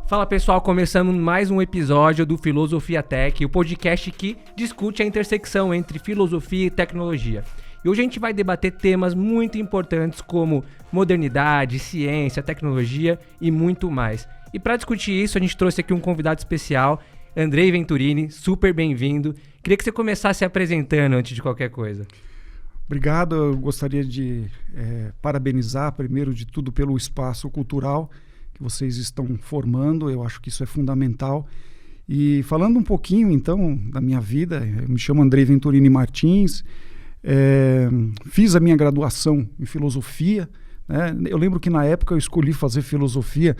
Fala pessoal, começando mais um episódio do Filosofia Tech, o podcast que discute a intersecção entre filosofia e tecnologia. E hoje a gente vai debater temas muito importantes como modernidade, ciência, tecnologia e muito mais. E para discutir isso, a gente trouxe aqui um convidado especial, Andrei Venturini, super bem-vindo. Queria que você começasse se apresentando antes de qualquer coisa. Obrigado, eu gostaria de parabenizar, primeiro de tudo, pelo espaço cultural que vocês estão formando, eu acho que isso é fundamental. E falando um pouquinho, então, da minha vida, eu me chamo Andrei Venturini Martins, fiz a minha graduação em filosofia, né? Eu lembro que na época eu escolhi fazer filosofia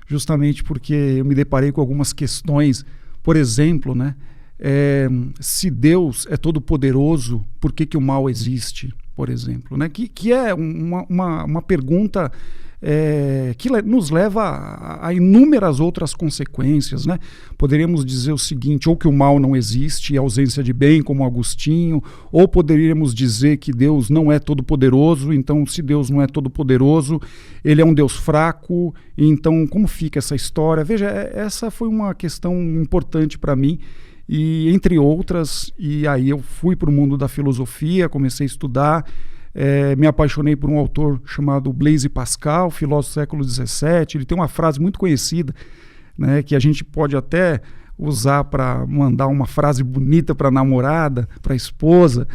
justamente porque eu me deparei com algumas questões, por exemplo, né? Se Deus é todo poderoso, por que o mal existe, por exemplo, né? Que é uma pergunta que nos leva a inúmeras outras consequências, né? Poderíamos dizer o seguinte, ou que o mal não existe, e ausência de bem, como Agostinho, ou poderíamos dizer que Deus não é todo poderoso, então se Deus não é todo poderoso, ele é um Deus fraco, então como fica essa história? Veja, essa foi uma questão importante para mim, e entre outras, e aí eu fui para o mundo da filosofia, comecei a estudar, me apaixonei por um autor chamado Blaise Pascal, filósofo do século XVII. Ele tem uma frase muito conhecida, né, que a gente pode até usar para mandar uma frase bonita para a namorada, para a esposa,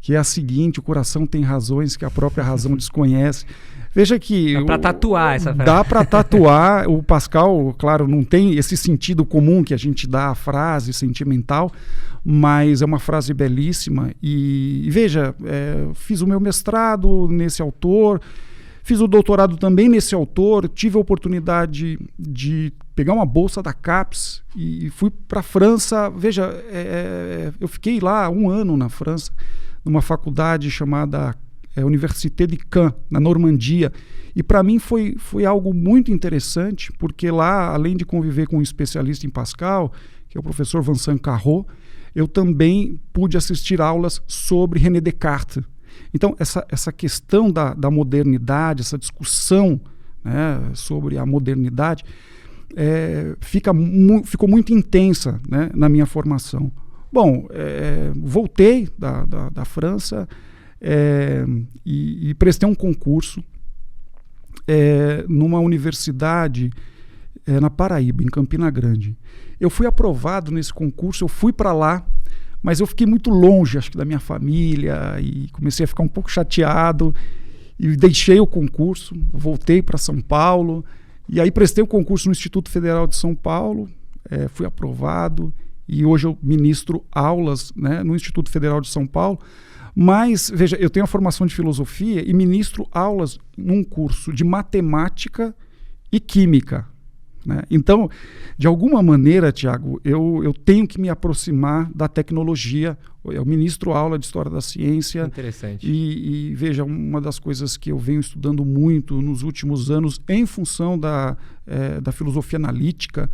que é a seguinte: o coração tem razões que a própria razão desconhece. Veja que... Dá para tatuar essa frase. Dá para tatuar. O Pascal, claro, não tem esse sentido comum que a gente dá à frase sentimental, mas é uma frase belíssima. E veja, fiz o meu mestrado nesse autor, fiz o doutorado também nesse autor, tive a oportunidade de pegar uma bolsa da CAPES e fui para a França. Veja, eu fiquei lá 1 ano na França, numa faculdade chamada Université de Caen, na Normandia, e para mim foi algo muito interessante, porque lá, além de conviver com um especialista em Pascal, que é o professor Vincent Carreau, eu também pude assistir aulas sobre René Descartes. Então, essa questão da modernidade, essa discussão, né, sobre a modernidade, ficou muito intensa, né, na minha formação. Bom, voltei da França, e prestei um concurso numa universidade na Paraíba, em Campina Grande. Eu fui aprovado nesse concurso, eu fui para lá, mas eu fiquei muito longe, acho que da minha família, e comecei a ficar um pouco chateado, e deixei o concurso, voltei para São Paulo, e aí prestei o concurso no Instituto Federal de São Paulo, fui aprovado, e hoje eu ministro aulas, né, no Instituto Federal de São Paulo. Mas, veja, eu tenho a formação de filosofia e ministro aulas num curso de matemática e química, né? Então, de alguma maneira, Tiago, eu tenho que me aproximar da tecnologia. Eu ministro aula de História da Ciência. Interessante. E veja, uma das coisas que eu venho estudando muito nos últimos anos, em função da filosofia analítica,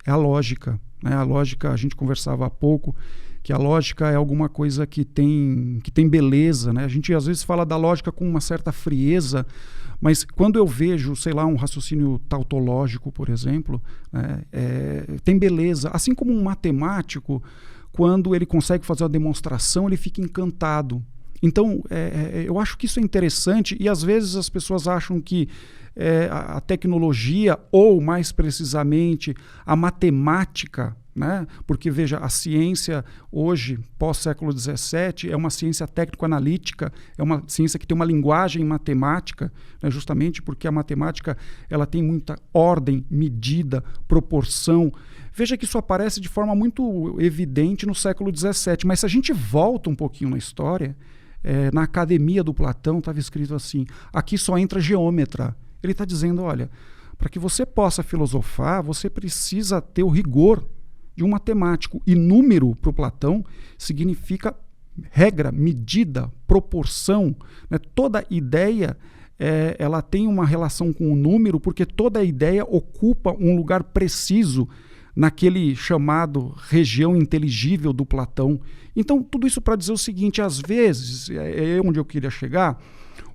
é a lógica, né? A lógica, a gente conversava há pouco, que a lógica é alguma coisa que tem beleza, né? A gente às vezes fala da lógica com uma certa frieza, mas quando eu vejo, sei lá, um raciocínio tautológico, por exemplo, né, tem beleza. Assim como um matemático, quando ele consegue fazer uma demonstração, ele fica encantado. Então, eu acho que isso é interessante, e às vezes as pessoas acham que a tecnologia, ou mais precisamente a matemática, né? Porque, veja, a ciência hoje, pós-século XVII, é uma ciência técnico-analítica, é uma ciência que tem uma linguagem matemática, né? Justamente porque a matemática ela tem muita ordem, medida, proporção. Veja que isso aparece de forma muito evidente no século XVII, mas se a gente volta um pouquinho na história, na Academia do Platão estava escrito assim: aqui só entra geômetra. Ele está dizendo, olha, para que você possa filosofar, você precisa ter o rigor de um matemático. E número, para o Platão, significa regra, medida, proporção, né? Toda ideia ela tem uma relação com o número, porque toda ideia ocupa um lugar preciso naquele chamado região inteligível do Platão. Então, tudo isso para dizer o seguinte: às vezes, é onde eu queria chegar,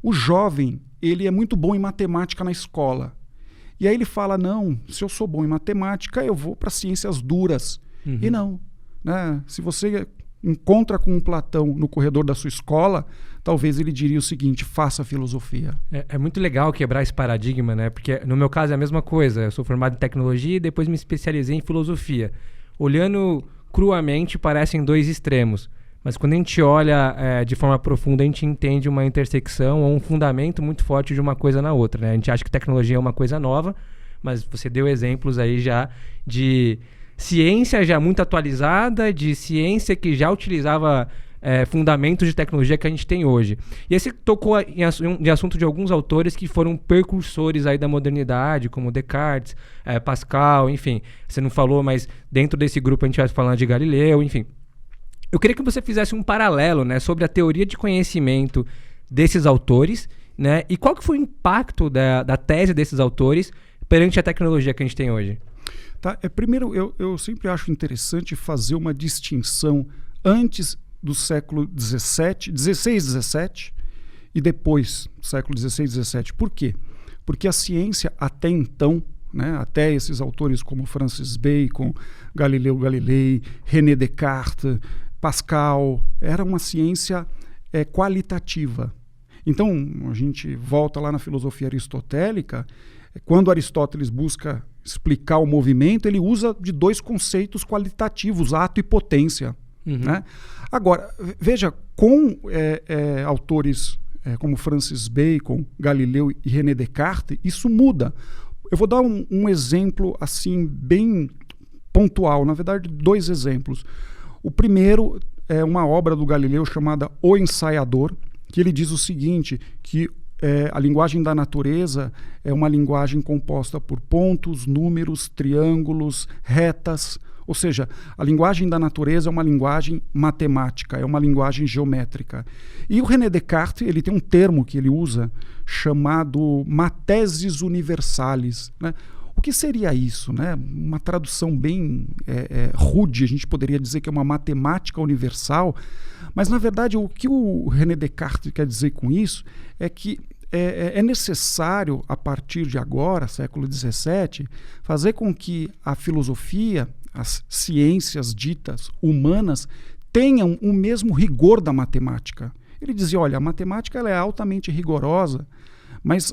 o jovem, ele é muito bom em matemática na escola. E aí ele fala, não, se eu sou bom em matemática, eu vou para ciências duras. E não. Né? Se você encontra com um Platão no corredor da sua escola, talvez ele diria o seguinte, faça filosofia. É muito legal quebrar esse paradigma, né? Porque no meu caso é a mesma coisa. Eu sou formado em tecnologia e depois me especializei em filosofia. Olhando cruamente, parecem dois extremos. Mas quando a gente olha de forma profunda, a gente entende uma intersecção ou um fundamento muito forte de uma coisa na outra, né? A gente acha que tecnologia é uma coisa nova, mas você deu exemplos aí já de ciência já muito atualizada, de ciência que já utilizava fundamentos de tecnologia que a gente tem hoje. E esse tocou em assunto de alguns autores que foram precursores aí da modernidade, como Descartes, Pascal, enfim. Você não falou, mas dentro desse grupo a gente vai falando de Galileu, enfim. Eu queria que você fizesse um paralelo, né, sobre a teoria de conhecimento desses autores, né, e qual que foi o impacto da tese desses autores perante a tecnologia que a gente tem hoje. Tá, primeiro, eu sempre acho interessante fazer uma distinção antes do século XVI, XVII e depois do século XVI e XVII. Por quê? Porque a ciência até então, né, até esses autores como Francis Bacon, Galileu Galilei, René Descartes, Pascal, era uma ciência qualitativa. Então, a gente volta lá na filosofia aristotélica, quando Aristóteles busca explicar o movimento, ele usa de dois conceitos qualitativos, ato e potência. Né? Agora, veja, com autores como Francis Bacon, Galileu e René Descartes, isso muda. Eu vou dar um exemplo assim bem pontual, na verdade, dois exemplos. O primeiro é uma obra do Galileu chamada O Ensaiador, que ele diz o seguinte, que a linguagem da natureza é uma linguagem composta por pontos, números, triângulos, retas, ou seja, a linguagem da natureza é uma linguagem matemática, é uma linguagem geométrica. E o René Descartes, ele tem um termo que ele usa chamado mathesis universalis, né? O que seria isso? Né? Uma tradução bem rude, a gente poderia dizer que é uma matemática universal, mas na verdade o que o René Descartes quer dizer com isso é que é necessário, a partir de agora, século XVII, fazer com que a filosofia, as ciências ditas humanas, tenham o mesmo rigor da matemática. Ele dizia, olha, a matemática ela é altamente rigorosa, mas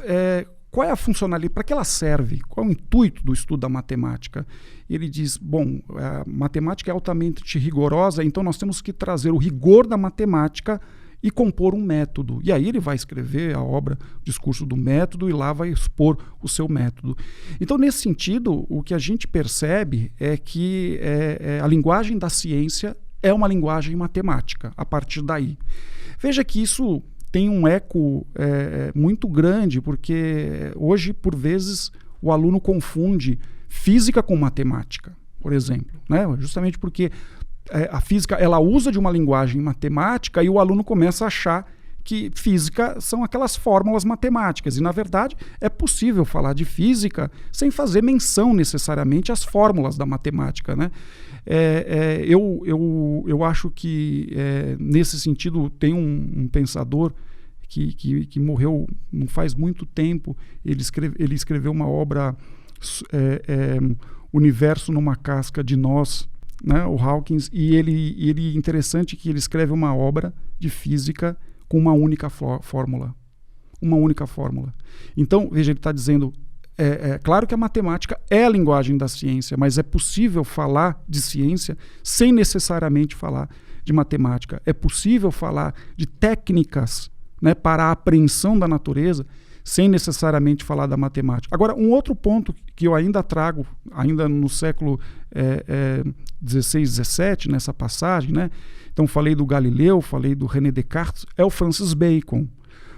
qual é a funcionalidade? Para que ela serve? Qual é o intuito do estudo da matemática? Ele diz, bom, a matemática é altamente rigorosa, então nós temos que trazer o rigor da matemática e compor um método. E aí ele vai escrever a obra Discurso do Método e lá vai expor o seu método. Então, nesse sentido, o que a gente percebe é que a linguagem da ciência é uma linguagem matemática, a partir daí. Veja que isso tem um eco muito grande, porque hoje, por vezes, o aluno confunde física com matemática, por exemplo, né? Justamente porque a física ela usa de uma linguagem matemática e o aluno começa a achar que física são aquelas fórmulas matemáticas. E, na verdade, é possível falar de física sem fazer menção necessariamente às fórmulas da matemática, né? Eu acho que, nesse sentido, tem um pensador que morreu não faz muito tempo. Ele escreveu uma obra, Universo numa Casca de Nós, né, o Hawkins, e ele interessante que ele escreve uma obra de física com uma única fórmula. Uma única fórmula. Então, veja, ele está dizendo, claro que a matemática é a linguagem da ciência, mas é possível falar de ciência sem necessariamente falar de matemática. É possível falar de técnicas, né, para a apreensão da natureza sem necessariamente falar da matemática. Agora, um outro ponto que eu ainda trago, ainda no século XVI, XVII, nessa passagem, né? Então falei do Galileu, falei do René Descartes, é o Francis Bacon.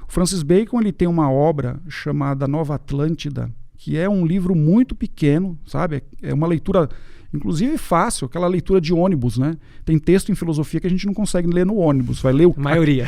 O Francis Bacon ele tem uma obra chamada Nova Atlântida, que é um livro muito pequeno, sabe? É uma leitura Inclusive fácil, aquela leitura de ônibus, né? Tem texto em filosofia que a gente não consegue ler no ônibus. Vai ler a maioria.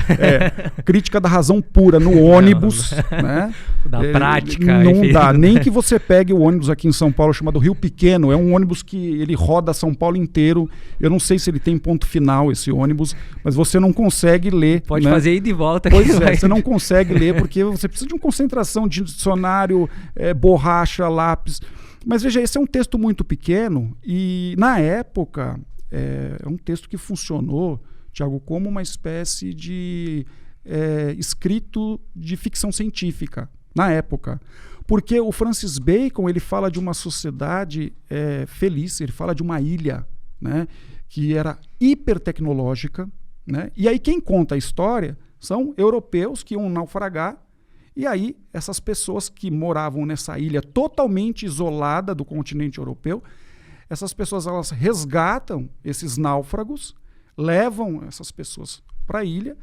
Crítica da razão pura no ônibus, né? Da prática. Não dá. Nem que você pegue o ônibus aqui em São Paulo chamado Rio Pequeno. É um ônibus que ele roda São Paulo inteiro. Eu não sei se ele tem ponto final, esse ônibus, mas você não consegue ler. Pode, né? fazer ida e volta. Pois é, você não consegue ler porque você precisa de uma concentração de dicionário, borracha, lápis. Mas veja, esse é um texto muito pequeno e, na época, é um texto que funcionou, Tiago, como uma espécie de escrito de ficção científica, na época. Porque o Francis Bacon ele fala de uma sociedade feliz, ele fala de uma ilha, né, que era hipertecnológica, né? E aí quem conta a história são europeus que iam naufragar. E aí, essas pessoas que moravam nessa ilha totalmente isolada do continente europeu, essas pessoas elas resgatam esses náufragos, levam essas pessoas para a ilha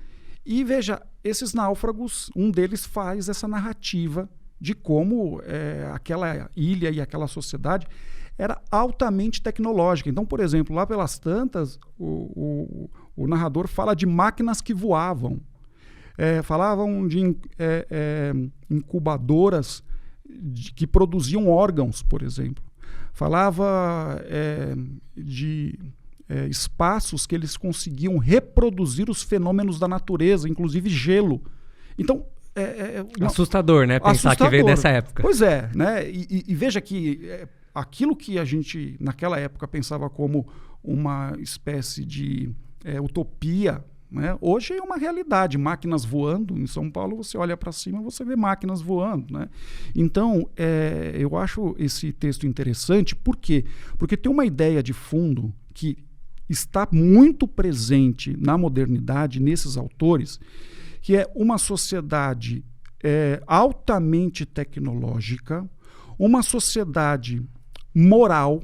e, veja, esses náufragos, um deles faz essa narrativa de como aquela ilha e aquela sociedade era altamente tecnológica. Então, por exemplo, lá pelas tantas, o narrador fala de máquinas que voavam. Falavam de incubadoras que produziam órgãos, por exemplo. Falava de espaços que eles conseguiam reproduzir os fenômenos da natureza, inclusive gelo. Então, assustador, né? Pensar que veio dessa época. Pois é, né? E veja que aquilo que a gente, naquela época, pensava como uma espécie de utopia, né? Hoje é uma realidade, máquinas voando. Em São Paulo, você olha para cima, você vê máquinas voando, né? Então, eu acho esse texto interessante. Por quê? Porque tem uma ideia de fundo que está muito presente na modernidade, nesses autores, que é uma sociedade altamente tecnológica, uma sociedade moral,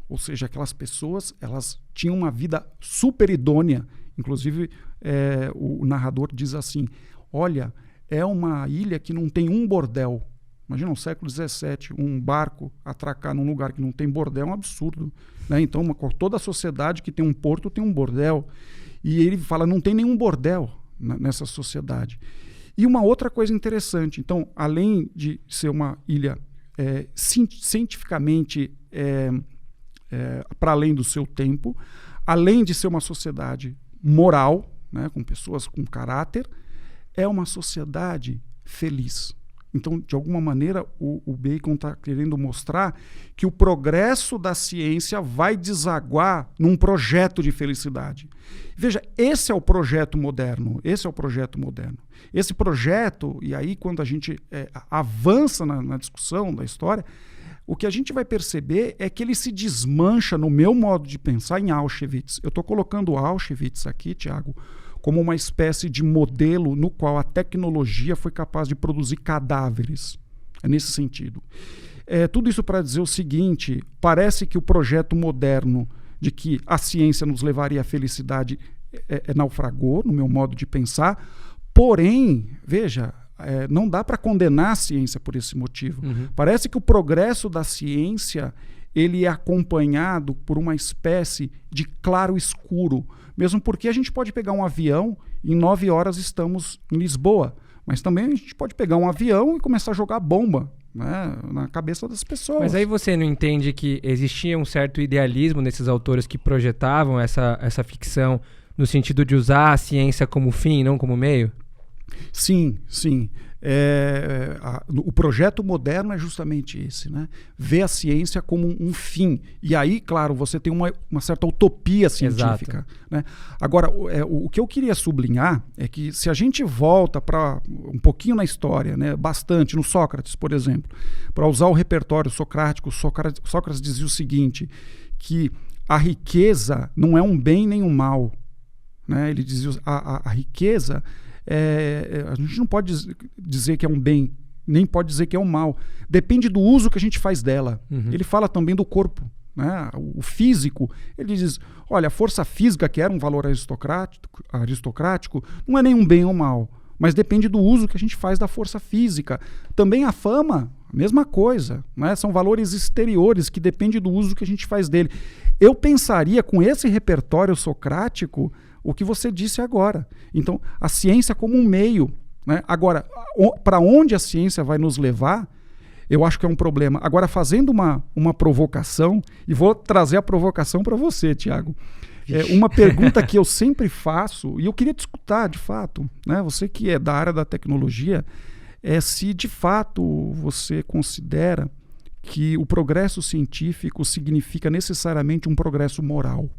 ou seja, aquelas pessoas elas tinham uma vida super idônea. Inclusive, o narrador diz assim, olha, é uma ilha que não tem um bordel. Imagina, no século XVII, um barco atracar num lugar que não tem bordel é um absurdo, né? Então, toda a sociedade que tem um porto tem um bordel. E ele fala, não tem nenhum bordel nessa sociedade. E uma outra coisa interessante, então, além de ser uma ilha cientificamente para além do seu tempo, além de ser uma sociedade moral, né, com pessoas com caráter, é uma sociedade feliz. Então, de alguma maneira, o Bacon está querendo mostrar que o progresso da ciência vai desaguar num projeto de felicidade. Veja, esse é o projeto moderno. Esse é o projeto moderno. Esse projeto, e aí quando a gente avança na discussão da história, o que a gente vai perceber é que ele se desmancha, no meu modo de pensar, em Auschwitz. Eu estou colocando Auschwitz aqui, Tiago, como uma espécie de modelo no qual a tecnologia foi capaz de produzir cadáveres. É nesse sentido. Tudo isso para dizer o seguinte, parece que o projeto moderno de que a ciência nos levaria à felicidade naufragou, no meu modo de pensar, porém, veja, não dá para condenar a ciência por esse motivo. Uhum. Parece que o progresso da ciência ele é acompanhado por uma espécie de claro-escuro, mesmo porque a gente pode pegar um avião e em 9 horas estamos em Lisboa, mas também a gente pode pegar um avião e começar a jogar bomba, né, na cabeça das pessoas. Mas aí você não entende que existia um certo idealismo nesses autores que projetavam essa ficção no sentido de usar a ciência como fim, não como meio? Sim, sim. O projeto moderno é justamente esse, né? Ver a ciência como um fim. E aí, claro, você tem uma certa utopia científica. Né? Agora, o que eu queria sublinhar é que se a gente volta para um pouquinho na história, né, bastante, no Sócrates, por exemplo, para usar o repertório socrático, Sócrates dizia o seguinte, que a riqueza não é um bem nem um mal. Né? Ele dizia a riqueza... a gente não pode dizer que é um bem, nem pode dizer que é um mal. Depende do uso que a gente faz dela. Uhum. Ele fala também do corpo. Né? O físico, ele diz, olha, a força física, que era um valor aristocrático, não é nem um bem ou mal, mas depende do uso que a gente faz da força física. Também a fama A mesma coisa, né? São valores exteriores que dependem do uso que a gente faz dele. Eu pensaria, com esse repertório socrático, o que você disse agora. Então, a ciência como um meio, né? Agora, para onde a ciência vai nos levar, eu acho que é um problema. Agora, fazendo uma provocação, e vou trazer a provocação para você, Tiago. Uma pergunta que eu sempre faço, e eu queria te escutar, de fato, né? Você que é da área da tecnologia, é se de fato você considera que o progresso científico significa necessariamente um progresso moral.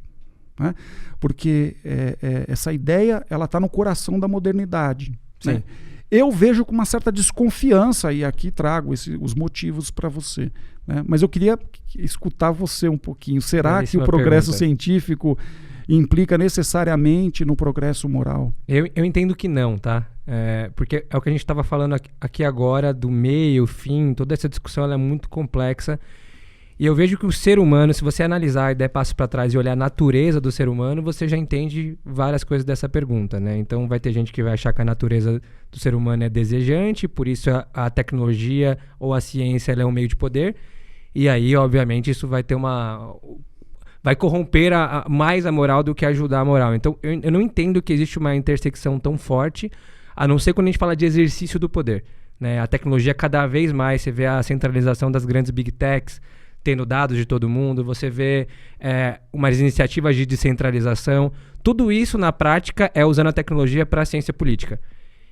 Né? Porque essa ideia ela está no coração da modernidade. Né? Eu vejo com uma certa desconfiança, e aqui trago os motivos para você. Né? Mas eu queria escutar você um pouquinho. Será que o progresso científico implica necessariamente no progresso moral? Eu entendo que não, tá? Porque é o que a gente estava falando aqui agora, do meio, fim, toda essa discussão ela é muito complexa. E eu vejo que o ser humano, se você analisar e der passo para trás e olhar a natureza do ser humano, você já entende várias coisas dessa pergunta, né? Então vai ter gente que vai achar que a natureza do ser humano é desejante, por isso a tecnologia ou a ciência ela é um meio de poder. E aí, obviamente, isso vai ter vai corromper mais a moral do que ajudar a moral. Então, eu não entendo que existe uma intersecção tão forte, a não ser quando a gente fala de exercício do poder. Né? A tecnologia, cada vez mais, você vê a centralização das grandes big techs, tendo dados de todo mundo, você vê umas iniciativas de descentralização. Tudo isso, na prática, é usando a tecnologia para a ciência política.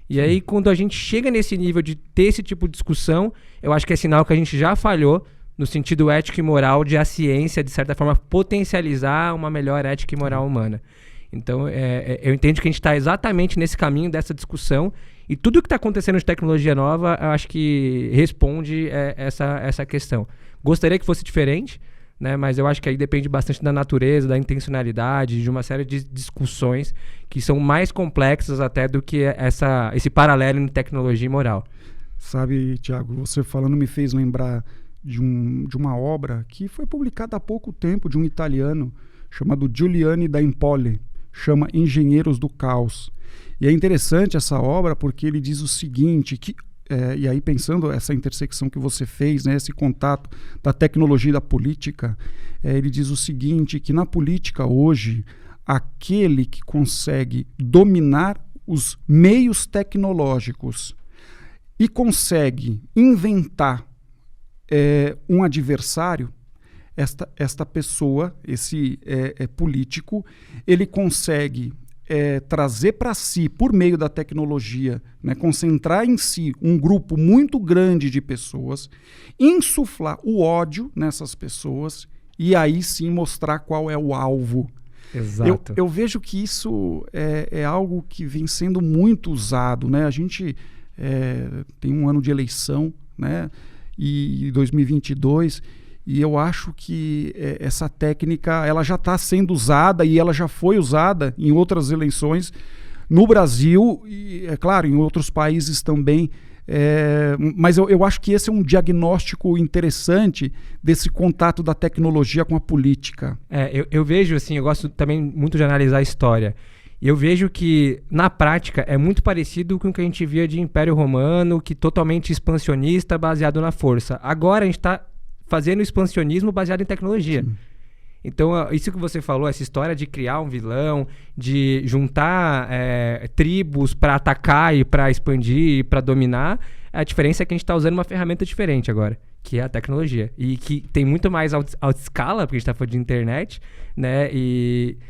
E aí, quando a gente chega nesse nível de ter esse tipo de discussão, eu acho que é sinal que a gente já falhou no sentido ético e moral de a ciência, de certa forma, potencializar uma melhor ética e moral humana. Então, eu entendo que a gente está exatamente nesse caminho dessa discussão, e tudo que está acontecendo de tecnologia nova, eu acho que responde essa questão. Gostaria que fosse diferente, né? Mas eu acho que aí depende bastante da natureza, da intencionalidade, de uma série de discussões que são mais complexas até do que esse paralelo entre tecnologia e moral. Sabe, Tiago, você falando me fez lembrar de uma obra que foi publicada há pouco tempo, de um italiano chamado Giuliani da Empoli, chama Engenheiros do Caos. E é interessante essa obra porque ele diz o seguinte, e aí pensando essa intersecção que você fez, né, esse contato da tecnologia e da política, ele diz o seguinte, que na política hoje, aquele que consegue dominar os meios tecnológicos e consegue inventar um adversário, esta pessoa, esse político, ele consegue trazer para si, por meio da tecnologia, né, concentrar em si um grupo muito grande de pessoas, insuflar o ódio nessas pessoas e aí sim mostrar qual é o alvo. Exato. Eu vejo que isso é algo que vem sendo muito usado. Né? A gente tem um ano de eleição, né? E 2022, e eu acho que essa técnica ela já está sendo usada e ela já foi usada em outras eleições no Brasil e, é claro, em outros países também. Mas eu acho que esse é um diagnóstico interessante desse contato da tecnologia com a política. Eu vejo assim, eu gosto também muito de analisar a história. E eu vejo que, na prática, é muito parecido com o que a gente via de Império Romano, que totalmente expansionista, baseado na força. Agora a gente está fazendo expansionismo baseado em tecnologia. Sim. Então, isso que você falou, essa história de criar um vilão, de juntar tribos para atacar e para expandir e para dominar, a diferença é que a gente está usando uma ferramenta diferente agora, que é a tecnologia. E que tem muito mais alta escala, porque a gente está falando de internet, né?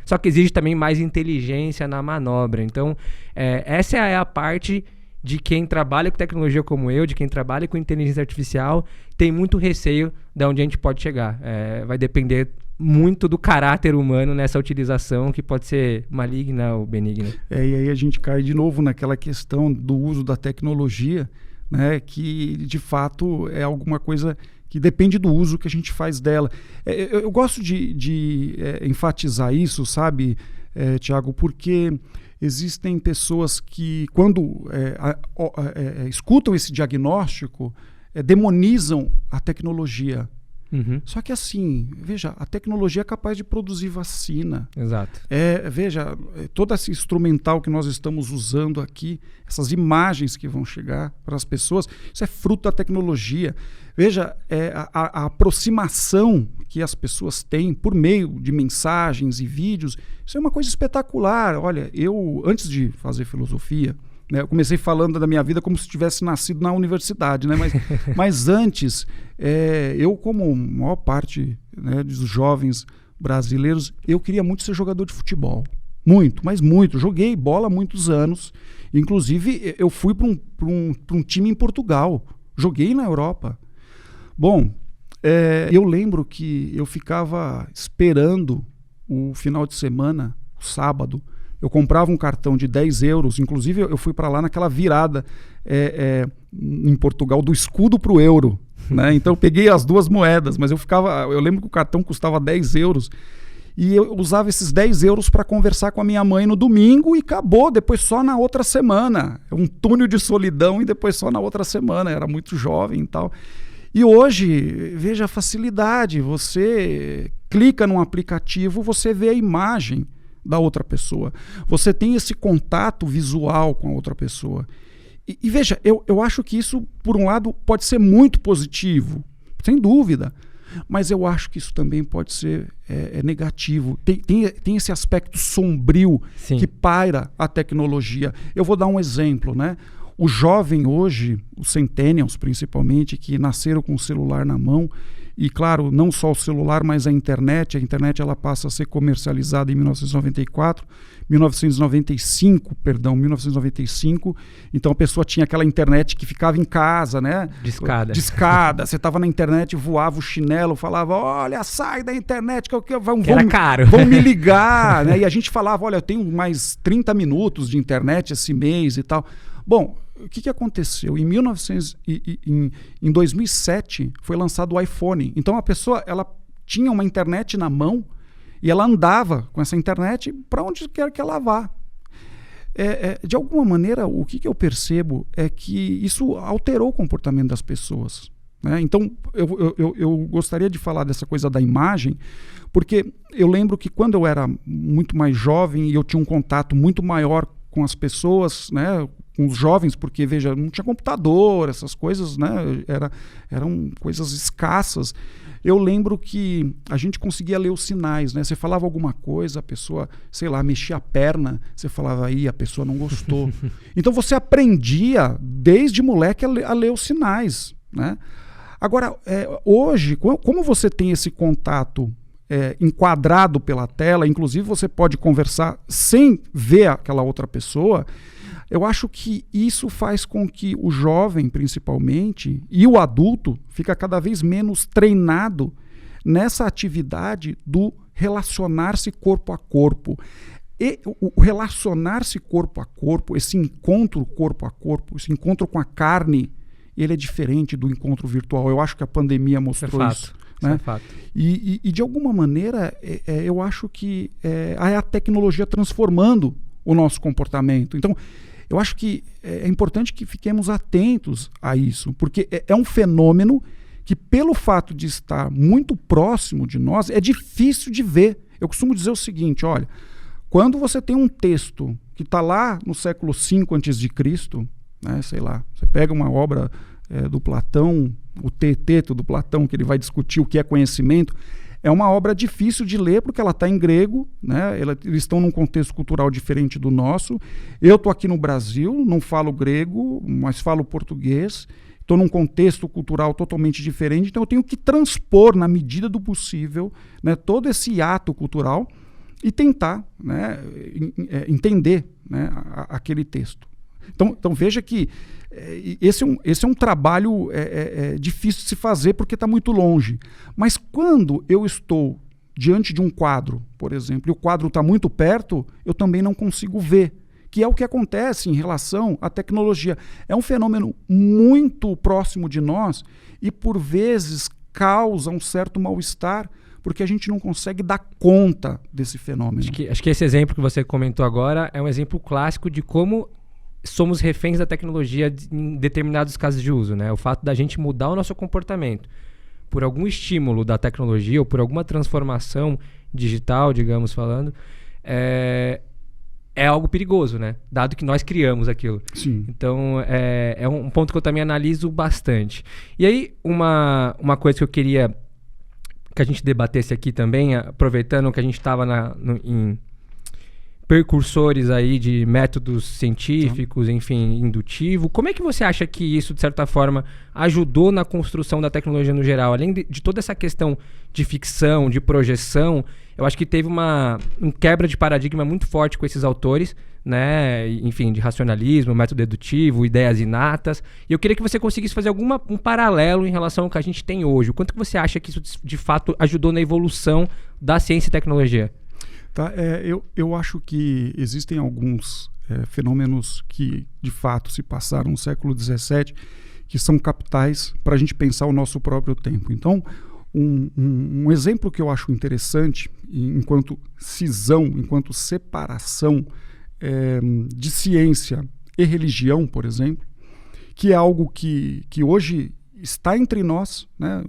Só que exige também mais inteligência na manobra. Então, essa é a parte de quem trabalha com tecnologia como eu, de quem trabalha com inteligência artificial, tem muito receio de onde a gente pode chegar. Vai depender muito do caráter humano nessa utilização, que pode ser maligna ou benigna. E aí a gente cai de novo naquela questão do uso da tecnologia, né, que de fato é alguma coisa que depende do uso que a gente faz dela. Eu gosto de enfatizar isso, sabe, Tiago, porque existem pessoas que, quando escutam esse diagnóstico, demonizam a tecnologia. Só que assim, veja, a tecnologia é capaz de produzir vacina. Exato. Veja, todo esse instrumental que nós estamos usando aqui, essas imagens que vão chegar para as pessoas, isso é fruto da tecnologia. Veja, a aproximação que as pessoas têm por meio de mensagens e vídeos, isso é uma coisa espetacular. Olha, eu, antes de fazer filosofia, né, eu comecei falando da minha vida como se tivesse nascido na universidade, né? Mas antes, eu, como maior parte, né, dos jovens brasileiros, eu queria muito ser jogador de futebol. Muito, mas muito. Joguei bola há muitos anos. Inclusive, eu fui para um time em Portugal. Joguei na Europa. Bom, eu lembro que eu ficava esperando o final de semana, o sábado. Eu comprava um cartão de 10 euros, inclusive eu fui para lá naquela virada em Portugal do escudo para o euro, né? Então eu peguei as duas moedas, mas eu lembro que o cartão custava 10 euros e eu usava esses 10 euros para conversar com a minha mãe no domingo e acabou, depois só na outra semana. Um túnel de solidão e depois só na outra semana, era muito jovem e tal. E hoje, veja a facilidade, você clica num aplicativo, você vê a imagem da outra pessoa. Você tem esse contato visual com a outra pessoa. E veja, eu acho que isso, por um lado, pode ser muito positivo, sem dúvida, mas eu acho que isso também pode ser negativo. Tem esse aspecto sombrio que paira a tecnologia. Eu vou dar um exemplo, né? O jovem hoje, os centennials principalmente, que nasceram com o celular na mão, e claro, não só o celular, mas a internet ela passa a ser comercializada em 1995, então a pessoa tinha aquela internet que ficava em casa, né? Discada, você estava na internet, voava o chinelo, falava, olha, sai da internet, que era caro. Vão me ligar, né? E a gente falava, olha, eu tenho mais 30 minutos de internet esse mês e tal. Bom, o que aconteceu? Em 2007 foi lançado o iPhone. Então a pessoa ela tinha uma internet na mão e ela andava com essa internet para onde quer que ela vá. De alguma maneira, o que eu percebo é que isso alterou o comportamento das pessoas, né? Então eu gostaria de falar dessa coisa da imagem, porque eu lembro que quando eu era muito mais jovem e eu tinha um contato muito maior com as pessoas, né, com os jovens, porque, veja, não tinha computador, essas coisas, né, eram coisas escassas. Eu lembro que a gente conseguia ler os sinais, né? Você falava alguma coisa, a pessoa, sei lá, mexia a perna, você falava, aí a pessoa não gostou. Então você aprendia, desde moleque, a ler os sinais, né? Agora, hoje, como você tem esse contato enquadrado pela tela, inclusive você pode conversar sem ver aquela outra pessoa, eu acho que isso faz com que o jovem, principalmente, e o adulto, fica cada vez menos treinado nessa atividade do relacionar-se corpo a corpo. E o relacionar-se corpo a corpo, esse encontro corpo a corpo, esse encontro com a carne, ele é diferente do encontro virtual. Eu acho que a pandemia mostrou isso. Né? É fato. E de alguma maneira, eu acho que é a tecnologia transformando o nosso comportamento. Então, eu acho que é importante que fiquemos atentos a isso, porque é um fenômeno que, pelo fato de estar muito próximo de nós, é difícil de ver. Eu costumo dizer o seguinte, olha, quando você tem um texto que está lá no século V a.C., né, sei lá, você pega uma obra do Platão, o Teeteto do Platão, que ele vai discutir o que é conhecimento, é uma obra difícil de ler porque ela está em grego, né? Eles estão num contexto cultural diferente do nosso. Eu estou aqui no Brasil, não falo grego, mas falo português. Estou num contexto cultural totalmente diferente, então eu tenho que transpor, na medida do possível, né, todo esse ato cultural e tentar, né, entender, né, aquele texto. Então veja que esse é um trabalho difícil de se fazer porque está muito longe. Mas quando eu estou diante de um quadro, por exemplo, e o quadro está muito perto, eu também não consigo ver, que é o que acontece em relação à tecnologia. É um fenômeno muito próximo de nós e, por vezes, causa um certo mal-estar porque a gente não consegue dar conta desse fenômeno. Acho que esse exemplo que você comentou agora é um exemplo clássico de como somos reféns da tecnologia em determinados casos de uso, né? O fato da gente mudar o nosso comportamento. por algum estímulo da tecnologia ou por alguma transformação digital, digamos falando, é algo perigoso, né? Dado que nós criamos aquilo. Sim. Então, é um ponto que eu também analiso bastante. E aí, uma coisa que eu queria que a gente debatesse aqui também, aproveitando que a gente estava em precursores aí de métodos científicos, enfim, indutivo. Como é que você acha que isso, de certa forma, ajudou na construção da tecnologia no geral? Além de toda essa questão de ficção, de projeção, eu acho que teve um quebra de paradigma muito forte com esses autores, né? Enfim, de racionalismo, método dedutivo, ideias inatas. E eu queria que você conseguisse fazer um paralelo em relação ao que a gente tem hoje. O quanto que você acha que isso, de fato, ajudou na evolução da ciência e tecnologia? Tá, eu acho que existem alguns fenômenos que, de fato, se passaram no século XVII, que são capitais para a gente pensar o nosso próprio tempo. Então, um exemplo que eu acho interessante, enquanto cisão, enquanto separação de ciência e religião, por exemplo, que é algo que hoje está entre nós, né?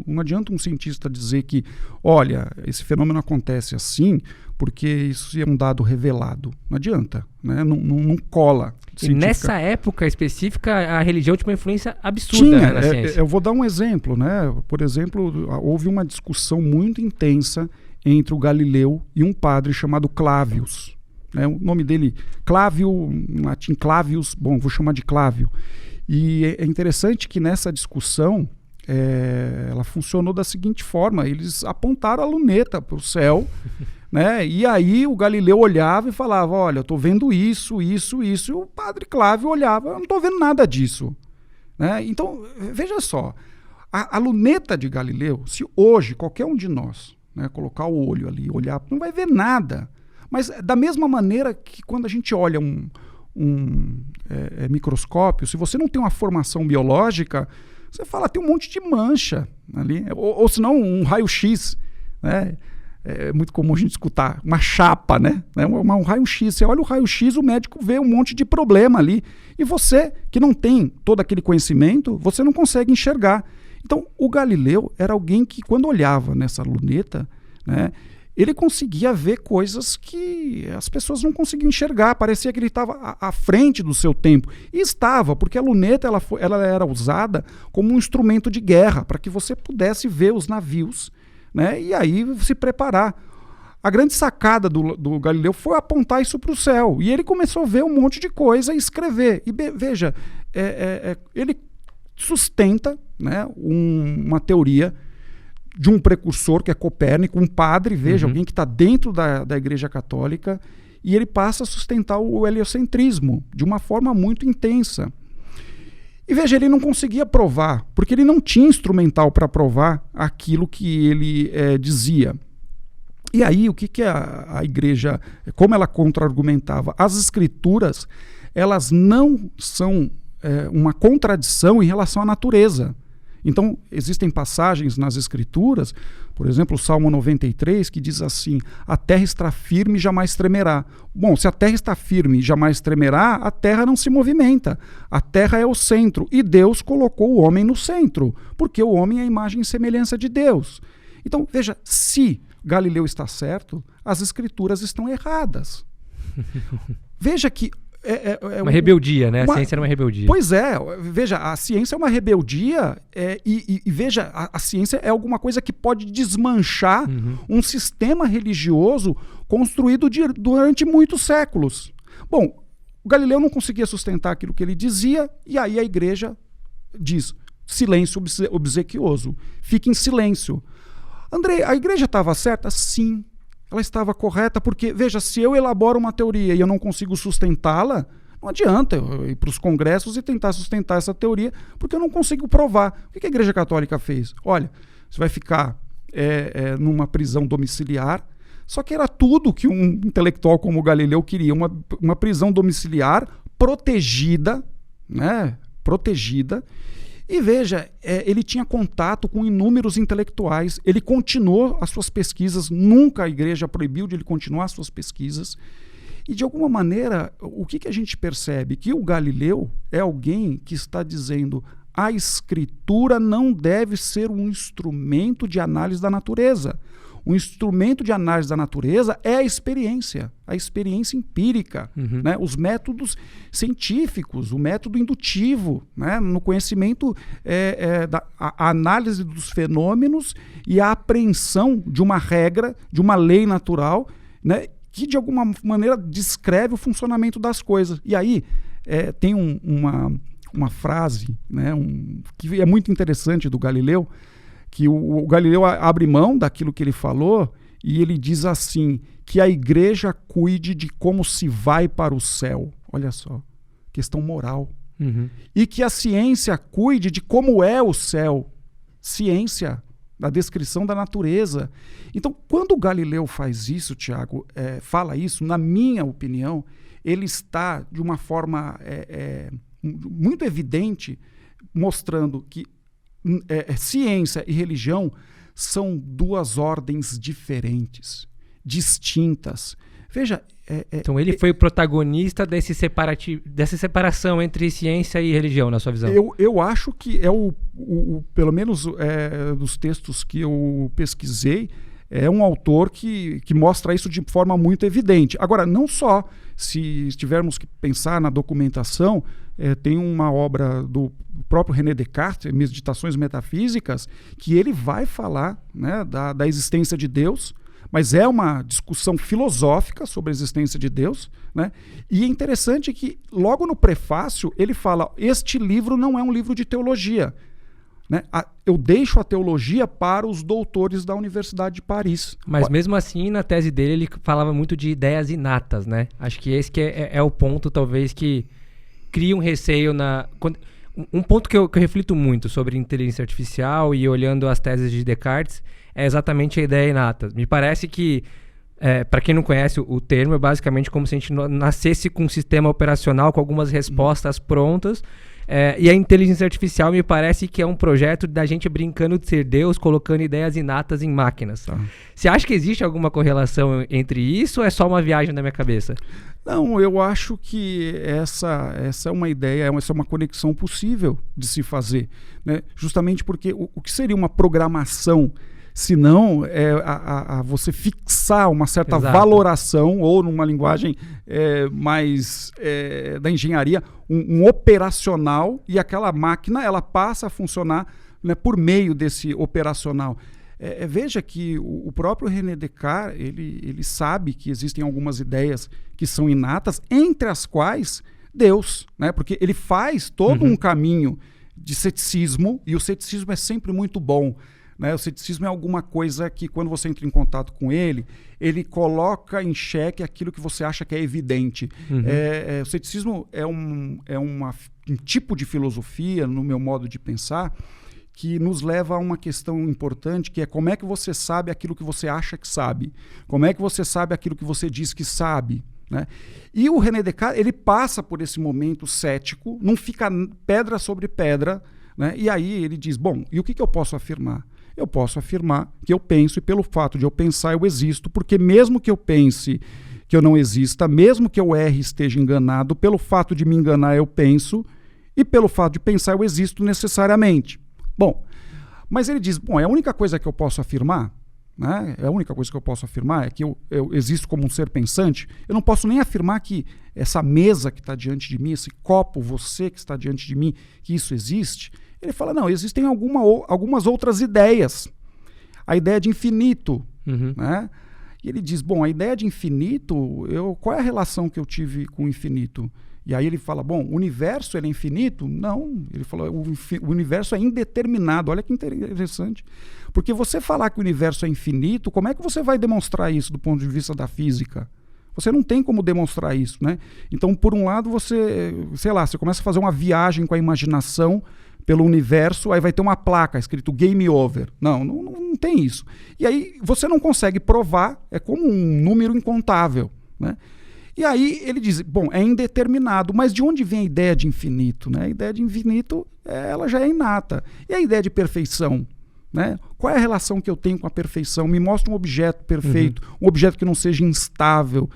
Não adianta um cientista dizer que, olha, esse fenômeno acontece assim porque isso é um dado revelado. Não adianta, né? Não cola. E nessa época específica, a religião tinha uma influência absurda na ciência. Eu vou dar um exemplo, né? Por exemplo, houve uma discussão muito intensa entre o Galileu e um padre chamado Clavius. Né? O nome dele, Clávio, em latim Clavius, bom, vou chamar de Clávio. E é interessante que nessa discussão ela funcionou da seguinte forma: eles apontaram a luneta para o céu, né? E aí o Galileu olhava e falava, olha, eu estou vendo isso, isso, isso, e o padre Clávio olhava, eu não estou vendo nada disso, né? Então, veja só, a luneta de Galileu, se hoje qualquer um de nós, né, colocar o olho ali, olhar, não vai ver nada. Mas da mesma maneira que quando a gente olha um microscópio, se você não tem uma formação biológica, você fala, tem um monte de mancha ali, ou senão um raio-x, né? É muito comum a gente escutar uma chapa, né? Um raio-x, você olha o raio-x, o médico vê um monte de problema ali, e você, que não tem todo aquele conhecimento, você não consegue enxergar. Então, o Galileu era alguém que, quando olhava nessa luneta, né, ele conseguia ver coisas que as pessoas não conseguiam enxergar. Parecia que ele estava à frente do seu tempo. E estava, porque a luneta ela era usada como um instrumento de guerra, para que você pudesse ver os navios, né, e aí se preparar. A grande sacada do Galileu foi apontar isso para o céu. E ele começou a ver um monte de coisa e escrever. E veja, ele sustenta, né, uma teoria de um precursor, que é Copérnico, um padre, veja, alguém que está dentro da Igreja Católica, e ele passa a sustentar o heliocentrismo de uma forma muito intensa. E veja, ele não conseguia provar, porque ele não tinha instrumental para provar aquilo que ele dizia. E aí, o que a Igreja, como ela contra-argumentava? As Escrituras, elas não são uma contradição em relação à natureza. Então, existem passagens nas Escrituras, por exemplo, o Salmo 93, que diz assim, a terra está firme e jamais tremerá. Bom, se a terra está firme e jamais tremerá, a terra não se movimenta. A terra é o centro, e Deus colocou o homem no centro, porque o homem é a imagem e semelhança de Deus. Então, veja, se Galileu está certo, as Escrituras estão erradas. Veja que uma rebeldia, né? A ciência era uma rebeldia. Pois é, veja, a ciência é uma rebeldia e veja, a ciência é alguma coisa que pode desmanchar um sistema religioso construído durante muitos séculos. Bom, o Galileu não conseguia sustentar aquilo que ele dizia, e aí a Igreja diz, silêncio obsequioso, fique em silêncio. André, a Igreja estava certa? Sim. Ela estava correta, porque, veja, se eu elaboro uma teoria e eu não consigo sustentá-la, não adianta eu ir para os congressos e tentar sustentar essa teoria, porque eu não consigo provar. O que a Igreja Católica fez? Olha, você vai ficar numa prisão domiciliar, só que era tudo que um intelectual como o Galileu queria, uma prisão domiciliar protegida, né? Protegida. E veja, ele tinha contato com inúmeros intelectuais, ele continuou as suas pesquisas, nunca a Igreja proibiu de ele continuar as suas pesquisas. E, de alguma maneira, o que a gente percebe? Que o Galileu é alguém que está dizendo a escritura não deve ser um instrumento de análise da natureza. O instrumento de análise da natureza é a experiência empírica, né? Os métodos científicos, o método indutivo, né? No conhecimento, a análise dos fenômenos e a apreensão de uma regra, de uma lei natural, né? Que de alguma maneira descreve o funcionamento das coisas. E aí tem uma frase, né? Que é muito interessante do Galileu, que o Galileu abre mão daquilo que ele falou e ele diz assim, que a igreja cuide de como se vai para o céu. Olha só, questão moral. E que a ciência cuide de como é o céu. Ciência, da descrição da natureza. Então, quando o Galileu faz isso, Tiago, fala isso, na minha opinião, ele está de uma forma muito evidente, mostrando que ciência e religião são duas ordens diferentes, distintas. Veja... Então ele foi o protagonista dessa separação entre ciência e religião, na sua visão? Eu acho que pelo menos dos textos que eu pesquisei, é um autor que mostra isso de forma muito evidente. Agora, não só, se tivermos que pensar na documentação, tem uma obra do próprio René Descartes, Meditações Metafísicas, que ele vai falar, né, da existência de Deus, mas é uma discussão filosófica sobre a existência de Deus, né? E é interessante que, logo no prefácio, ele fala, este livro não é um livro de teologia, né? Eu deixo a teologia para os doutores da Universidade de Paris. Mas mesmo assim, na tese dele, ele falava muito de ideias inatas, né? Acho que esse que é o ponto, talvez, que cria um receio um ponto que eu reflito muito sobre inteligência artificial e olhando as teses de Descartes é exatamente a ideia inata. Me parece que, para quem não conhece o termo, é basicamente como se a gente nascesse com um sistema operacional com algumas respostas prontas. E a inteligência artificial me parece que é um projeto da gente brincando de ser Deus, colocando ideias inatas em máquinas. Você acha que existe alguma correlação entre isso ou é só uma viagem na minha cabeça? Não, eu acho que essa é uma ideia, essa é uma conexão possível de se fazer, né? Justamente porque o que seria uma programação, se não você fixar uma certa valoração, ou numa linguagem mais da engenharia, um operacional, e aquela máquina ela passa a funcionar, né, por meio desse operacional. Veja que o próprio René Descartes, ele sabe que existem algumas ideias que são inatas, entre as quais Deus, né? Porque ele faz todo um caminho de ceticismo, e o ceticismo é sempre muito bom, né? O ceticismo é alguma coisa que, quando você entra em contato com ele coloca em xeque aquilo que você acha que é evidente. O ceticismo é um tipo de filosofia, no meu modo de pensar, que nos leva a uma questão importante, que é como é que você sabe aquilo que você acha que sabe? Como é que você sabe aquilo que você diz que sabe? Né? E o René Descartes, ele passa por esse momento cético, não fica pedra sobre pedra, né? E aí ele diz, bom, e o que eu posso afirmar? Eu posso afirmar que eu penso, e pelo fato de eu pensar, eu existo, porque mesmo que eu pense que eu não exista, mesmo que eu erre e esteja enganado, pelo fato de me enganar eu penso, e pelo fato de pensar eu existo necessariamente. Bom, mas ele diz, bom, é a única coisa que eu posso afirmar, né? A única coisa que eu posso afirmar é que eu existo como um ser pensante. Eu não posso nem afirmar que essa mesa que está diante de mim, esse copo, você que está diante de mim, que isso existe. Ele fala, não, existem algumas outras ideias. A ideia de infinito, né? E ele diz, bom, a ideia de infinito, qual é a relação que eu tive com o infinito? E aí ele fala, bom, o universo ele é infinito? Não, ele falou, o universo é indeterminado. Olha que interessante. Porque você falar que o universo é infinito, como é que você vai demonstrar isso do ponto de vista da física? Você não tem como demonstrar isso, né? Então, por um lado, você começa a fazer uma viagem com a imaginação pelo universo, aí vai ter uma placa escrito Game Over. Não tem isso. E aí você não consegue provar, é como um número incontável, né? E aí ele diz, bom, é indeterminado, mas de onde vem a ideia de infinito? Né? A ideia de infinito, ela já é inata. E a ideia de perfeição? Né? Qual é a relação que eu tenho com a perfeição? Me mostra um objeto perfeito, um objeto que não seja instável.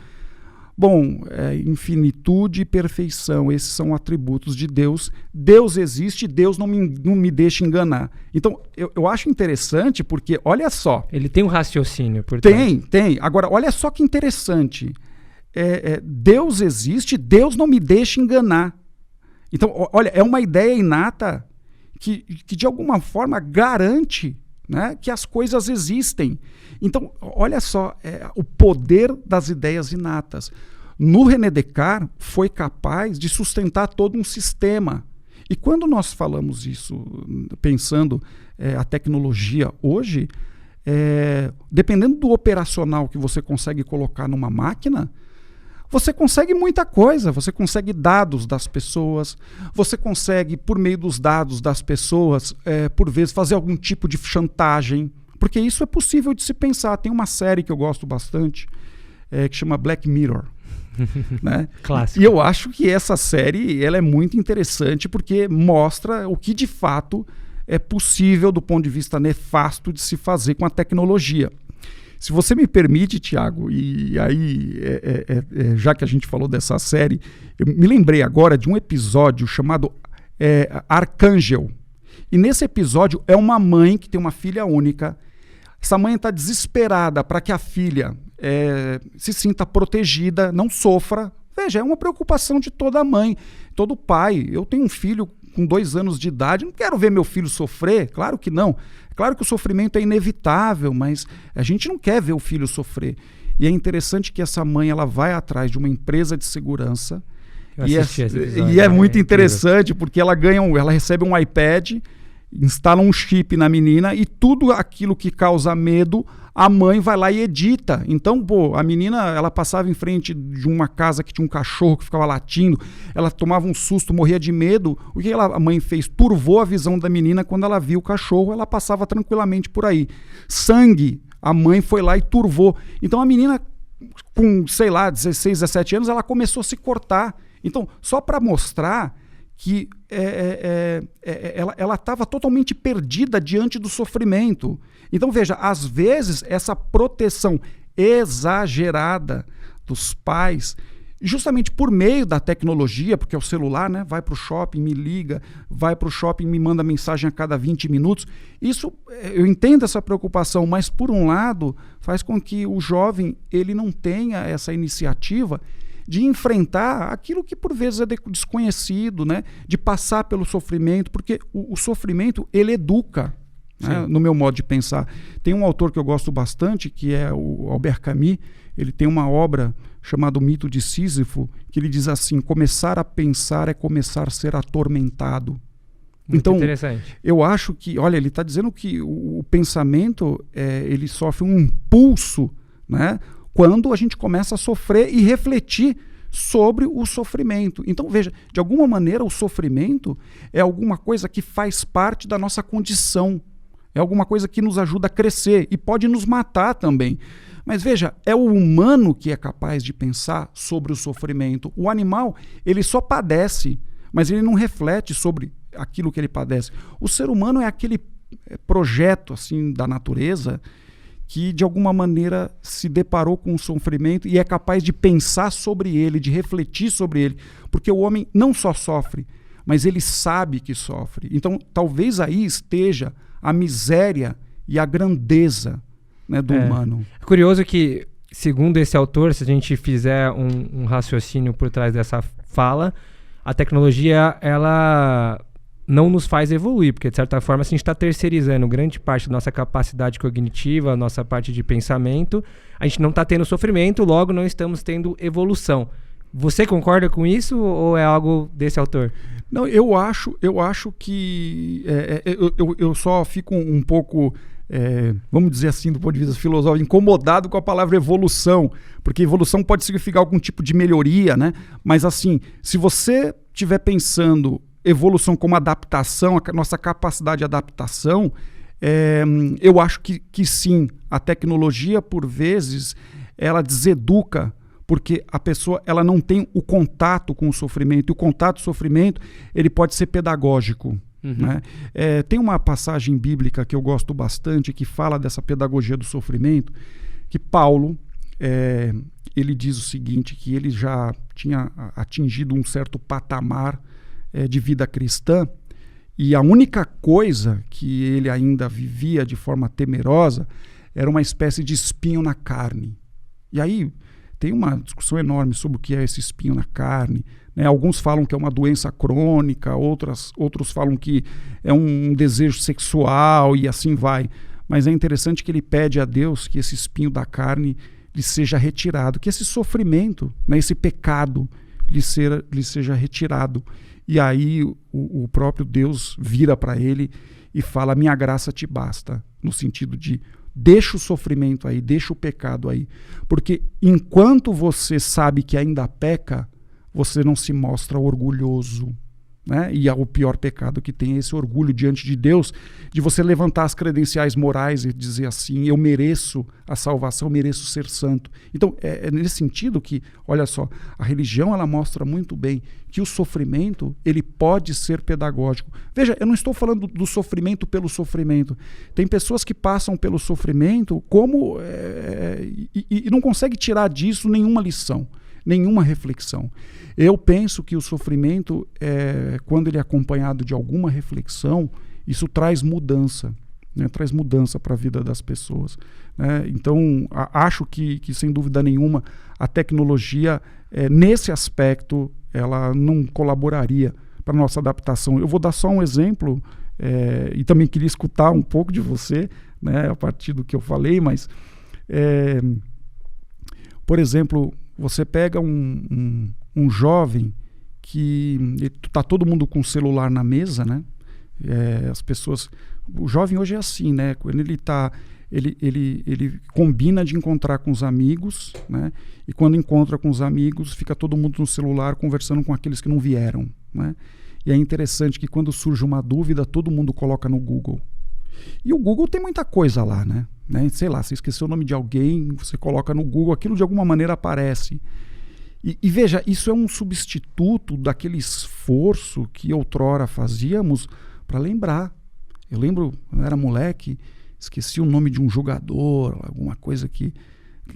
Bom, infinitude e perfeição, esses são atributos de Deus. Deus existe, Deus não me deixa enganar. Então, eu acho interessante porque, olha só... Ele tem um raciocínio, portanto. Tem. Agora, olha só que interessante. Deus existe, Deus não me deixa enganar. Então, olha, é uma ideia inata que de alguma forma garante, né, que as coisas existem. Então, olha só, o poder das ideias inatas. No René Descartes, foi capaz de sustentar todo um sistema. E quando nós falamos isso, pensando a tecnologia hoje, dependendo do operacional que você consegue colocar numa máquina, você consegue muita coisa. Você consegue dados das pessoas, você consegue, por meio dos dados das pessoas, por vezes, fazer algum tipo de chantagem, porque isso é possível de se pensar. Tem uma série que eu gosto bastante, que chama Black Mirror. Né? Clássico. E eu acho que essa série ela é muito interessante porque mostra o que de fato é possível do ponto de vista nefasto de se fazer com a tecnologia. Se você me permite, Tiago, e aí, já que a gente falou dessa série, eu me lembrei agora de um episódio chamado Arcângel. E nesse episódio é uma mãe que tem uma filha única. Essa mãe está desesperada para que a filha se sinta protegida, não sofra. Veja, é uma preocupação de toda mãe, todo pai. Eu tenho um filho com 2 anos de idade, não quero ver meu filho sofrer, claro que não. É claro que o sofrimento é inevitável, mas a gente não quer ver o filho sofrer. E é interessante que essa mãe ela vai atrás de uma empresa de segurança. E é muito interessante porque ela recebe um iPad, instala um chip na menina e tudo aquilo que causa medo, a mãe vai lá e edita. Então, a menina, ela passava em frente de uma casa que tinha um cachorro que ficava latindo, ela tomava um susto, morria de medo. O que a mãe fez? Turvou a visão da menina. Quando ela viu o cachorro, ela passava tranquilamente por aí. Sangue, a mãe foi lá e turvou. Então, a menina, com, 16, 17 anos, ela começou a se cortar. Então, só para mostrar que ela estava totalmente perdida diante do sofrimento. Então, veja, às vezes, essa proteção exagerada dos pais, justamente por meio da tecnologia, porque é o celular, né? Vai para o shopping, me liga, vai para o shopping, me manda mensagem a cada 20 minutos. Isso, eu entendo essa preocupação, mas, por um lado, faz com que o jovem ele não tenha essa iniciativa de enfrentar aquilo que por vezes é desconhecido, né? De passar pelo sofrimento, porque o sofrimento ele educa, né? No meu modo de pensar. Tem um autor que eu gosto bastante, que é o Albert Camus. Ele tem uma obra chamada O Mito de Sísifo, que ele diz assim: começar a pensar é começar a ser atormentado. Muito então, interessante. Eu acho que, olha, ele está dizendo que o pensamento ele sofre um impulso, né? Quando a gente começa a sofrer e refletir sobre o sofrimento. Então, veja, de alguma maneira o sofrimento é alguma coisa que faz parte da nossa condição, é alguma coisa que nos ajuda a crescer e pode nos matar também. Mas veja, é o humano que é capaz de pensar sobre o sofrimento. O animal, ele só padece, mas ele não reflete sobre aquilo que ele padece. O ser humano é aquele projeto assim da natureza que de alguma maneira se deparou com o sofrimento e é capaz de pensar sobre ele, de refletir sobre ele, porque o homem não só sofre, mas ele sabe que sofre. Então, talvez aí esteja a miséria e a grandeza, né, do humano. É curioso que, segundo esse autor, se a gente fizer um raciocínio por trás dessa fala, a tecnologia, ela não nos faz evoluir, porque de certa forma a gente está terceirizando grande parte da nossa capacidade cognitiva, a nossa parte de pensamento, a gente não está tendo sofrimento, logo não estamos tendo evolução. Você concorda com isso ou é algo desse autor? Não, eu acho que eu só fico um pouco, vamos dizer assim, do ponto de vista filosófico, incomodado com a palavra evolução, porque evolução pode significar algum tipo de melhoria, né? Mas assim, se você estiver pensando evolução como adaptação, a nossa capacidade de adaptação, eu acho que sim, a tecnologia, por vezes, ela deseduca, porque a pessoa ela não tem o contato com o sofrimento, e o contato com o sofrimento ele pode ser pedagógico. Né? Tem uma passagem bíblica que eu gosto bastante, que fala dessa pedagogia do sofrimento, que Paulo, ele diz o seguinte, que ele já tinha atingido um certo patamar de vida cristã, e a única coisa que ele ainda vivia de forma temerosa era uma espécie de espinho na carne. E aí tem uma discussão enorme sobre o que é esse espinho na carne, né? Alguns falam que é uma doença crônica, outros falam que é um desejo sexual e assim vai. Mas é interessante que ele pede a Deus que esse espinho da carne lhe seja retirado, que esse sofrimento, né, esse pecado lhe seja retirado. E aí o próprio Deus vira para ele e fala: minha graça te basta, no sentido de deixa o sofrimento aí, deixa o pecado aí, porque enquanto você sabe que ainda peca, você não se mostra orgulhoso, né? E o pior pecado que tem é esse orgulho diante de Deus, de você levantar as credenciais morais e dizer assim: eu mereço a salvação, mereço ser santo. Então é nesse sentido que, olha só, a religião ela mostra muito bem que o sofrimento ele pode ser pedagógico. Veja, eu não estou falando do sofrimento pelo sofrimento. Tem pessoas que passam pelo sofrimento como e não conseguem tirar disso nenhuma lição, nenhuma reflexão. Eu penso que o sofrimento, quando ele é acompanhado de alguma reflexão, isso traz mudança, né? Traz mudança para a vida das pessoas, né? Então, acho que, sem dúvida nenhuma, a tecnologia, nesse aspecto, ela não colaboraria para a nossa adaptação. Eu vou dar só um exemplo, e também queria escutar um pouco de você, né, a partir do que eu falei, mas, por exemplo, você pega um jovem que está todo mundo com o celular na mesa, né? As pessoas, o jovem hoje é assim, né? Quando ele combina de encontrar com os amigos, né? E quando encontra com os amigos, fica todo mundo no celular conversando com aqueles que não vieram, né? E é interessante que quando surge uma dúvida, todo mundo coloca no Google. E o Google tem muita coisa lá, né? Sei lá, você esqueceu o nome de alguém, você coloca no Google, aquilo de alguma maneira aparece. E veja, isso é um substituto daquele esforço que outrora fazíamos para lembrar. Eu lembro, quando eu era moleque, esqueci o nome de um jogador, alguma coisa que,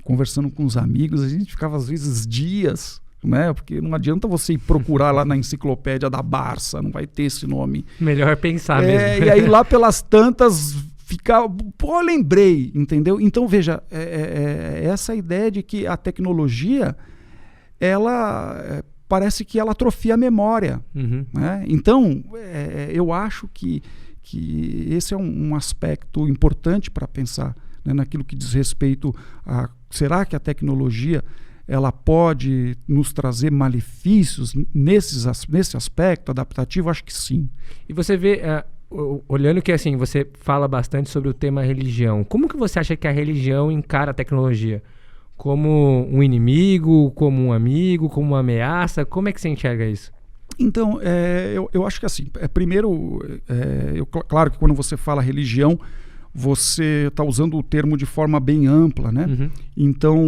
conversando com os amigos, a gente ficava às vezes dias, né? Porque não adianta você ir procurar lá na enciclopédia da Barça, não vai ter esse nome. Melhor pensar mesmo. E aí lá pelas tantas ficava, pô, lembrei, entendeu? Então veja, essa ideia de que a tecnologia, ela parece que ela atrofia a memória, né? Então eu acho que esse é um aspecto importante para pensar, né, naquilo que diz respeito a será que a tecnologia ela pode nos trazer malefícios nesse aspecto adaptativo? Acho que sim. E você vê, olhando que assim, você fala bastante sobre o tema religião, como que você acha que a religião encara a tecnologia? Como um inimigo, como um amigo, como uma ameaça? Como é que você enxerga isso? Então, eu acho que assim, primeiro, claro que quando você fala religião, você está usando o termo de forma bem ampla, né? Então,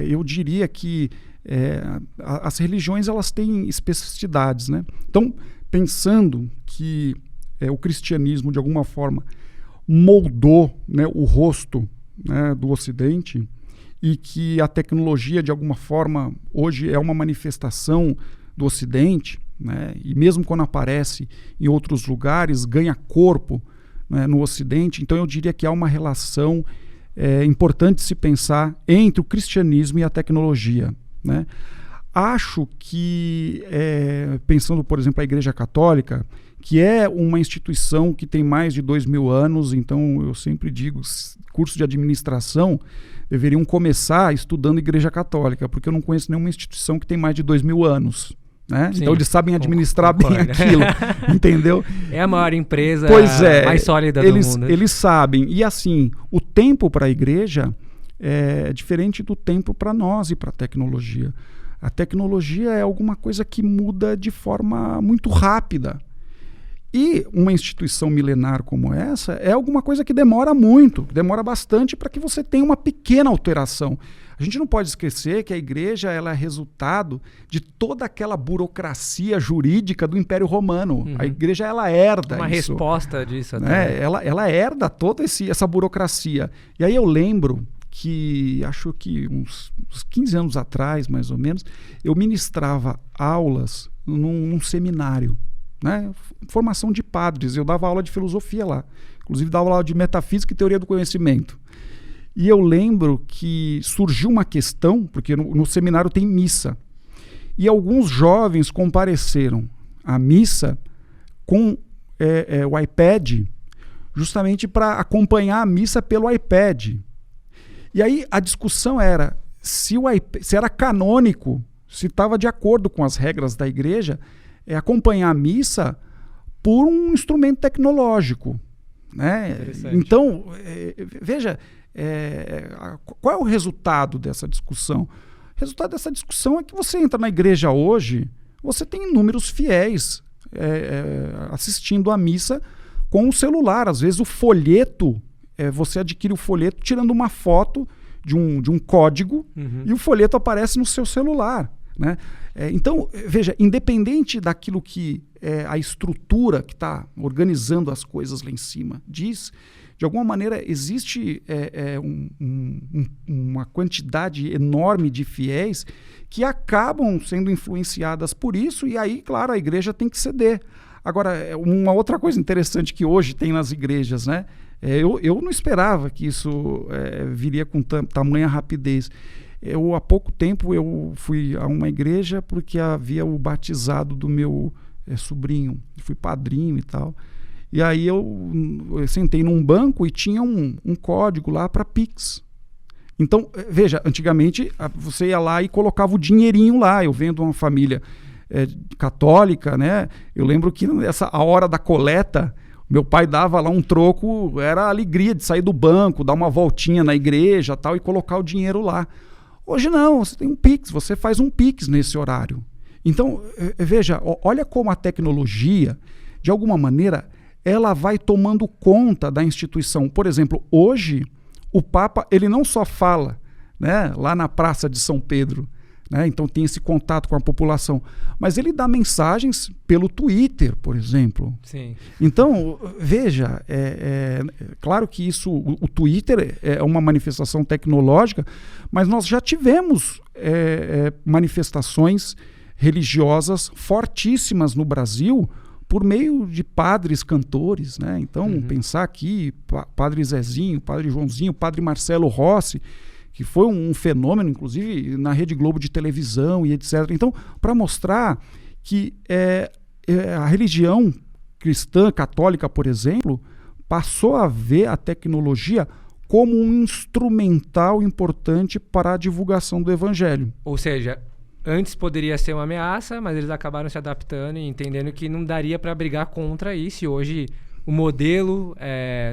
eu diria que as religiões elas têm especificidades, né? Então, pensando que o cristianismo, de alguma forma, moldou, né, o rosto, né, do Ocidente, e que a tecnologia, de alguma forma, hoje é uma manifestação do Ocidente, né? E mesmo quando aparece em outros lugares, ganha corpo, né, no Ocidente. Então eu diria que há uma relação importante se pensar entre o cristianismo e a tecnologia, né? Acho que, pensando, por exemplo, a Igreja Católica, que é uma instituição que tem mais de 2.000 anos, então eu sempre digo, curso de administração deveriam começar estudando Igreja Católica, porque eu não conheço nenhuma instituição que tem mais de 2.000 anos. Né? Então eles sabem administrar bem aquilo, entendeu? É a maior empresa mais sólida do mundo. Eles sabem. E assim, o tempo para a igreja é diferente do tempo para nós e para a tecnologia. A tecnologia é alguma coisa que muda de forma muito rápida. E uma instituição milenar como essa é alguma coisa que demora muito, demora bastante para que você tenha uma pequena alteração. A gente não pode esquecer que a igreja ela é resultado de toda aquela burocracia jurídica do Império Romano. A igreja ela herda uma resposta disso. Né? Ela herda toda essa burocracia. E aí eu lembro que, acho que uns 15 anos atrás, mais ou menos, eu ministrava aulas num seminário, né? Formação de padres. Eu dava aula de filosofia lá. Inclusive dava aula de metafísica e teoria do conhecimento. E eu lembro que surgiu uma questão, porque no seminário tem missa, e alguns jovens compareceram à missa com o iPad, justamente para acompanhar a missa pelo iPad. E aí a discussão era se era canônico, se estava de acordo com as regras da igreja, acompanhar a missa por um instrumento tecnológico, né? Então, veja, qual é o resultado dessa discussão? O resultado dessa discussão é que você entra na igreja hoje, você tem inúmeros fiéis assistindo a missa com o celular. Às vezes o folheto, você adquire o folheto tirando uma foto de um código, e o folheto aparece no seu celular, né? Então, veja, independente daquilo que a estrutura que está organizando as coisas lá em cima diz, de alguma maneira existe uma quantidade enorme de fiéis que acabam sendo influenciadas por isso, e aí, claro, a igreja tem que ceder. Agora, uma outra coisa interessante que hoje tem nas igrejas, né? Eu não esperava que isso viria com tamanha rapidez. Há pouco tempo eu fui a uma igreja porque havia o batizado do meu sobrinho, fui padrinho e tal. E aí eu sentei num banco e tinha um código lá para Pix. Então, veja, antigamente você ia lá e colocava o dinheirinho lá. Eu venho de uma família católica, né? Eu lembro que a hora da coleta, meu pai dava lá um troco, era a alegria de sair do banco, dar uma voltinha na igreja tal, e colocar o dinheiro lá. Hoje não, você tem um Pix, você faz um Pix nesse horário. Então, veja, olha como a tecnologia, de alguma maneira, ela vai tomando conta da instituição. Por exemplo, hoje, o Papa, ele não só fala, né, lá na Praça de São Pedro, né, então tem esse contato com a população, mas ele dá mensagens pelo Twitter, por exemplo. Sim. Então, veja, claro que o Twitter é uma manifestação tecnológica, mas nós já tivemos manifestações religiosas fortíssimas no Brasil por meio de padres cantores, né? Então, pensar aqui, Padre Zezinho, Padre Joãozinho, Padre Marcelo Rossi, que foi um fenômeno, inclusive, na Rede Globo de televisão e etc. Então, para mostrar que a religião cristã, católica, por exemplo, passou a ver a tecnologia como um instrumental importante para a divulgação do evangelho. Ou seja, antes poderia ser uma ameaça, mas eles acabaram se adaptando e entendendo que não daria para brigar contra isso. E hoje o modelo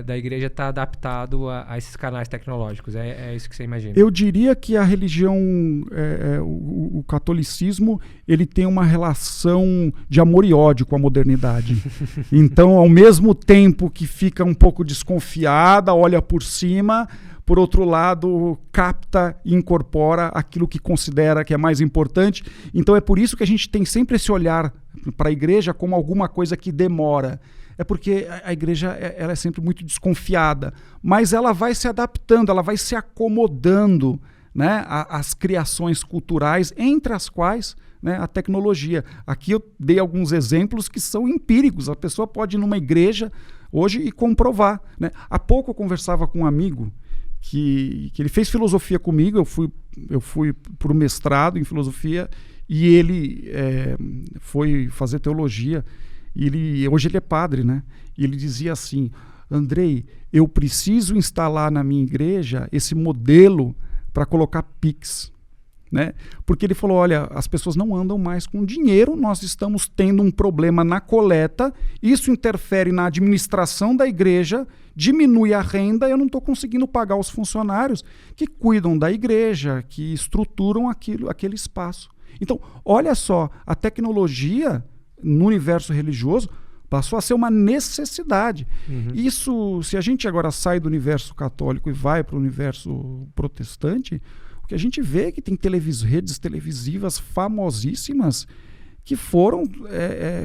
da igreja está adaptado a esses canais tecnológicos. É isso que você imagina? Eu diria que a religião, o catolicismo, ele tem uma relação de amor e ódio com a modernidade. Então, ao mesmo tempo que fica um pouco desconfiada, olha por cima, por outro lado, capta e incorpora aquilo que considera que é mais importante. Então, é por isso que a gente tem sempre esse olhar para a igreja como alguma coisa que demora. É porque a igreja ela é sempre muito desconfiada, mas ela vai se adaptando, ela vai se acomodando, né, às criações culturais, entre as quais, né, a tecnologia. Aqui eu dei alguns exemplos que são empíricos. A pessoa pode ir numa igreja hoje e comprovar, né? Há pouco eu conversava com um amigo que ele fez filosofia comigo, eu fui para o mestrado em filosofia e ele foi fazer teologia. Hoje ele é padre, né? E ele dizia assim: Andrei, eu preciso instalar na minha igreja esse modelo para colocar Pix, né? Porque ele falou, olha, as pessoas não andam mais com dinheiro, nós estamos tendo um problema na coleta, isso interfere na administração da igreja, diminui a renda, eu não estou conseguindo pagar os funcionários que cuidam da igreja, que estruturam aquele espaço. Então, olha só, a tecnologia no universo religioso passou a ser uma necessidade. Isso, se a gente agora sai do universo católico e vai para o universo protestante, o que a gente vê é que tem redes televisivas famosíssimas que foram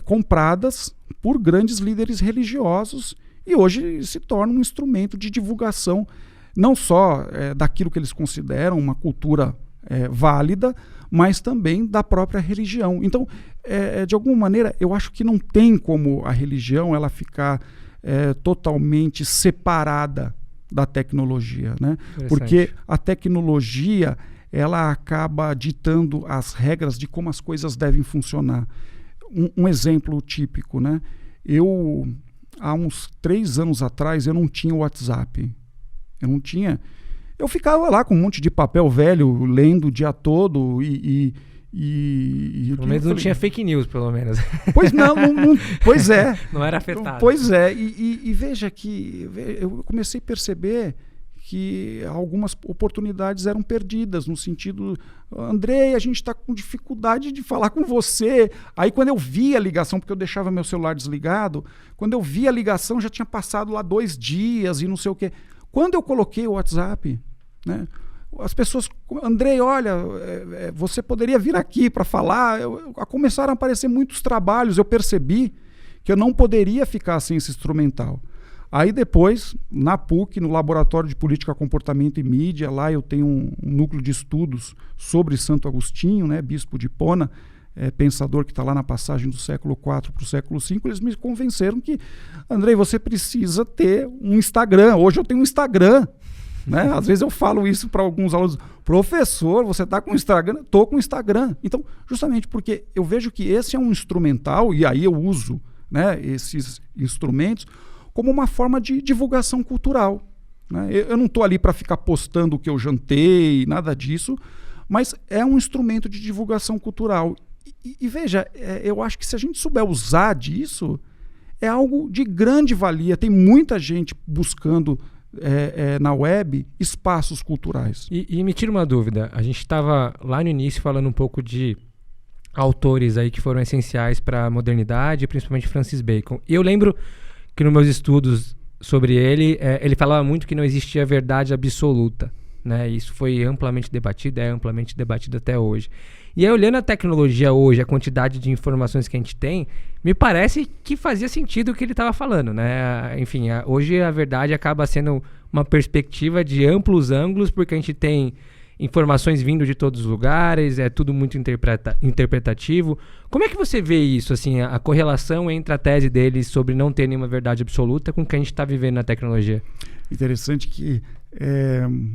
compradas por grandes líderes religiosos e hoje se tornam um instrumento de divulgação não só daquilo que eles consideram uma cultura válida, mas também da própria religião. Então, de alguma maneira, eu acho que não tem como a religião ela ficar totalmente separada da tecnologia, né? Porque a tecnologia ela acaba ditando as regras de como as coisas devem funcionar. Um exemplo típico, né? Há uns 3 anos atrás, eu não tinha WhatsApp. Eu ficava lá com um monte de papel velho, lendo o dia todo pelo menos não tinha fake news, pelo menos. Pois pois é. Não era afetado. Pois é. E veja que eu comecei a perceber que algumas oportunidades eram perdidas, no sentido, Andrei, a gente está com dificuldade de falar com você. Aí quando eu vi a ligação, porque eu deixava meu celular desligado, quando eu vi a ligação já tinha passado lá 2 dias e não sei o quê. Quando eu coloquei o WhatsApp, né, as pessoas, Andrei, olha, você poderia vir aqui para falar. Começaram a aparecer muitos trabalhos, eu percebi que eu não poderia ficar sem esse instrumental. Aí depois, na PUC, no Laboratório de Política, Comportamento e Mídia, lá eu tenho um núcleo de estudos sobre Santo Agostinho, né, bispo de Hipona, pensador que está lá na passagem do século IV para o século V, eles me convenceram que, Andrei, você precisa ter um Instagram. Hoje eu tenho um Instagram, né? Às vezes eu falo isso para alguns alunos, professor, você está com Instagram? Estou com Instagram. Então, justamente porque eu vejo que esse é um instrumental, e aí eu uso, né, esses instrumentos como uma forma de divulgação cultural, né? Eu não estou ali para ficar postando o que eu jantei, nada disso, mas é um instrumento de divulgação cultural. E veja, eu acho que se a gente souber usar disso, é algo de grande valia. Tem muita gente buscando na web espaços culturais. E me tira uma dúvida, a gente estava lá no início falando um pouco de autores aí que foram essenciais para a modernidade, principalmente Francis Bacon. E eu lembro que nos meus estudos sobre ele, ele falava muito que não existia verdade absoluta, né? Isso foi amplamente debatido, é amplamente debatido até hoje. E aí, olhando a tecnologia hoje, a quantidade de informações que a gente tem, me parece que fazia sentido o que ele estava falando, né? Enfim, hoje a verdade acaba sendo uma perspectiva de amplos ângulos, porque a gente tem informações vindo de todos os lugares, é tudo muito interpretativo. Como é que você vê isso, assim, a correlação entre a tese dele sobre não ter nenhuma verdade absoluta com o que a gente está vivendo na tecnologia? Interessante que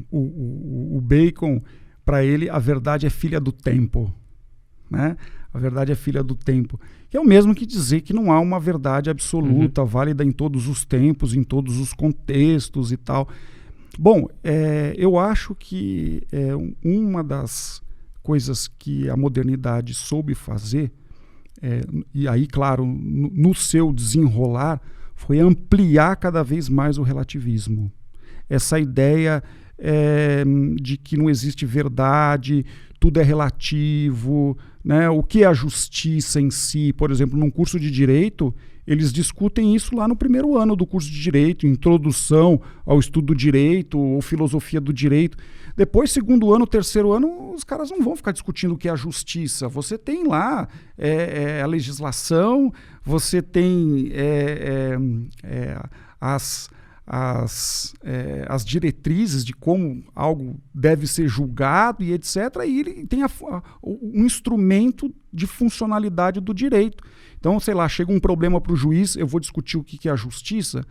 o Bacon, para ele, a verdade é filha do tempo, né? A verdade é filha do tempo. Que é o mesmo que dizer que não há uma verdade absoluta, válida em todos os tempos, em todos os contextos e tal. Bom, eu acho que uma das coisas que a modernidade soube fazer, e aí, claro, no seu desenrolar, foi ampliar cada vez mais o relativismo. Essa ideia de que não existe verdade, tudo é relativo, né? O que é a justiça em si? Por exemplo, num curso de Direito, eles discutem isso lá no primeiro ano do curso de Direito, introdução ao estudo do direito ou filosofia do direito. Depois, segundo ano, terceiro ano, os caras não vão ficar discutindo o que é a justiça. Você tem lá a legislação, você tem as diretrizes de como algo deve ser julgado e etc. E ele tem um instrumento de funcionalidade do direito. Então, sei lá, chega um problema para o juiz, eu vou discutir o que é a justiça,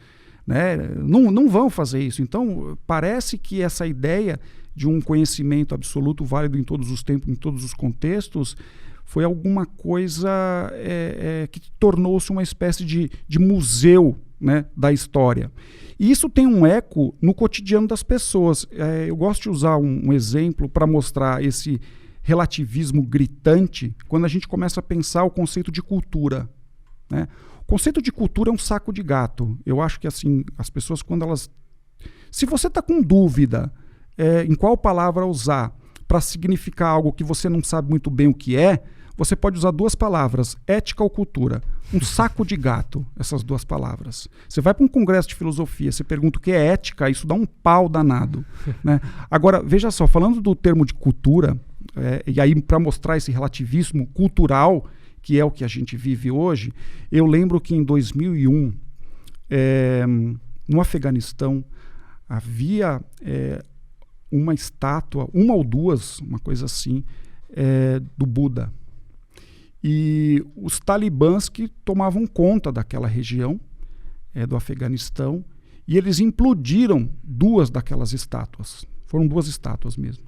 né? Não vão fazer isso. Então, parece que essa ideia de um conhecimento absoluto, válido em todos os tempos, em todos os contextos, foi alguma coisa que tornou-se uma espécie de museu, né, da história. E isso tem um eco no cotidiano das pessoas. Eu gosto de usar um exemplo para mostrar esse relativismo gritante quando a gente começa a pensar o conceito de cultura, né? O conceito de cultura é um saco de gato. Eu acho que assim, as pessoas, quando elas... Se você está com dúvida em qual palavra usar para significar algo que você não sabe muito bem o que é, você pode usar 2 palavras, ética ou cultura. Um saco de gato, essas 2 palavras. Você vai para um congresso de filosofia, você pergunta o que é ética, isso dá um pau danado, né? Agora, veja só, falando do termo de cultura, e aí para mostrar esse relativismo cultural, que é o que a gente vive hoje, eu lembro que em 2001, no Afeganistão, havia uma estátua, uma ou duas, uma coisa assim, do Buda. E os talibãs que tomavam conta daquela região do Afeganistão, e eles implodiram 2 daquelas estátuas. Foram 2 estátuas mesmo.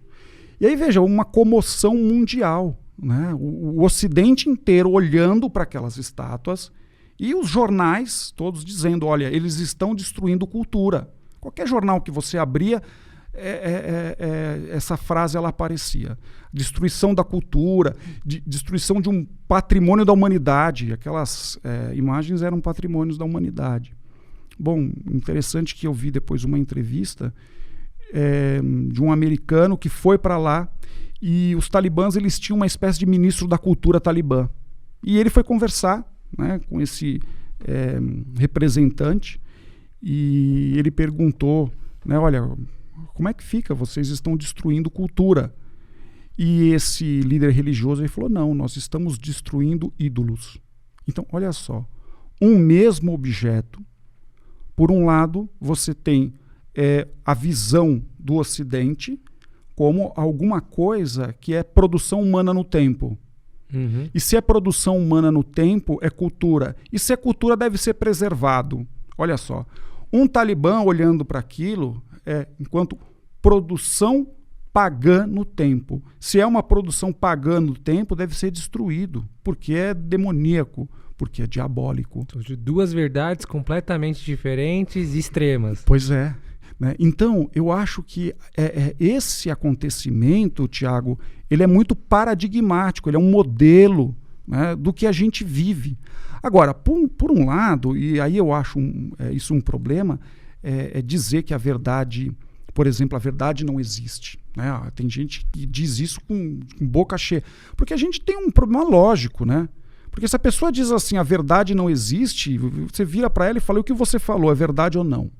E aí, veja, uma comoção mundial, né? O Ocidente inteiro olhando para aquelas estátuas e os jornais todos dizendo, olha, eles estão destruindo cultura. Qualquer jornal que você abria, essa frase ela aparecia. Destruição da cultura, destruição de um patrimônio da humanidade. Aquelas imagens eram patrimônios da humanidade. Bom, interessante que eu vi depois uma entrevista de um americano que foi para lá, e os talibãs eles tinham uma espécie de ministro da cultura talibã. E ele foi conversar, né, com esse representante, e ele perguntou, né, olha, como é que fica? Vocês estão destruindo cultura. E esse líder religioso ele falou, não, nós estamos destruindo ídolos. Então, olha só, um mesmo objeto, por um lado, você tem a visão do Ocidente como alguma coisa que é produção humana no tempo. Uhum. E se é produção humana no tempo, é cultura. E se é cultura, deve ser preservado. Olha só, um talibã olhando para aquilo enquanto produção pagã no tempo. Se é uma produção pagã no tempo, deve ser destruído, porque é demoníaco, porque é diabólico. Então, de 2 verdades completamente diferentes e extremas. Pois é. Né? Então, eu acho que esse acontecimento, Tiago, ele é muito paradigmático, ele é um modelo, né, do que a gente vive. Agora, por um lado, e aí eu acho isso um problema, é dizer que a verdade, por exemplo, a verdade não existe. Né? Tem gente que diz isso com boca cheia. Porque a gente tem um problema lógico, né? Porque se a pessoa diz assim, a verdade não existe, você vira para ela e fala, o que você falou, é verdade ou não?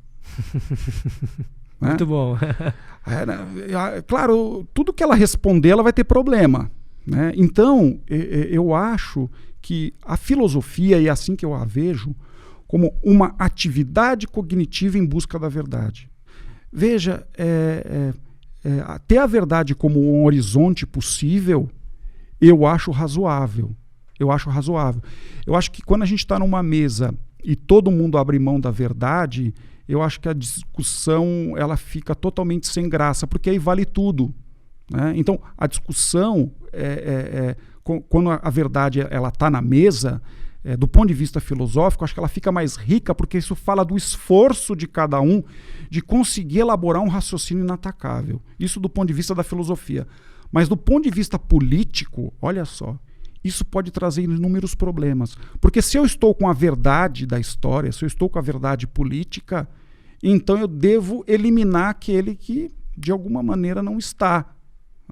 Muito bom. Claro, tudo que ela responder, ela vai ter problema. Né? Então, eu acho que a filosofia, e é assim que eu a vejo, como uma atividade cognitiva em busca da verdade. Veja, ter a verdade como um horizonte possível, eu acho razoável. Eu acho que quando a gente está numa mesa e todo mundo abre mão da verdade, eu acho que a discussão ela fica totalmente sem graça, porque aí vale tudo. Né? Então, a discussão, quando a verdade está na mesa, do ponto de vista filosófico, acho que ela fica mais rica, porque isso fala do esforço de cada um de conseguir elaborar um raciocínio inatacável. Isso do ponto de vista da filosofia. Mas do ponto de vista político, olha só, isso pode trazer inúmeros problemas. Porque se eu estou com a verdade da história, se eu estou com a verdade política, então eu devo eliminar aquele que, de alguma maneira, não está.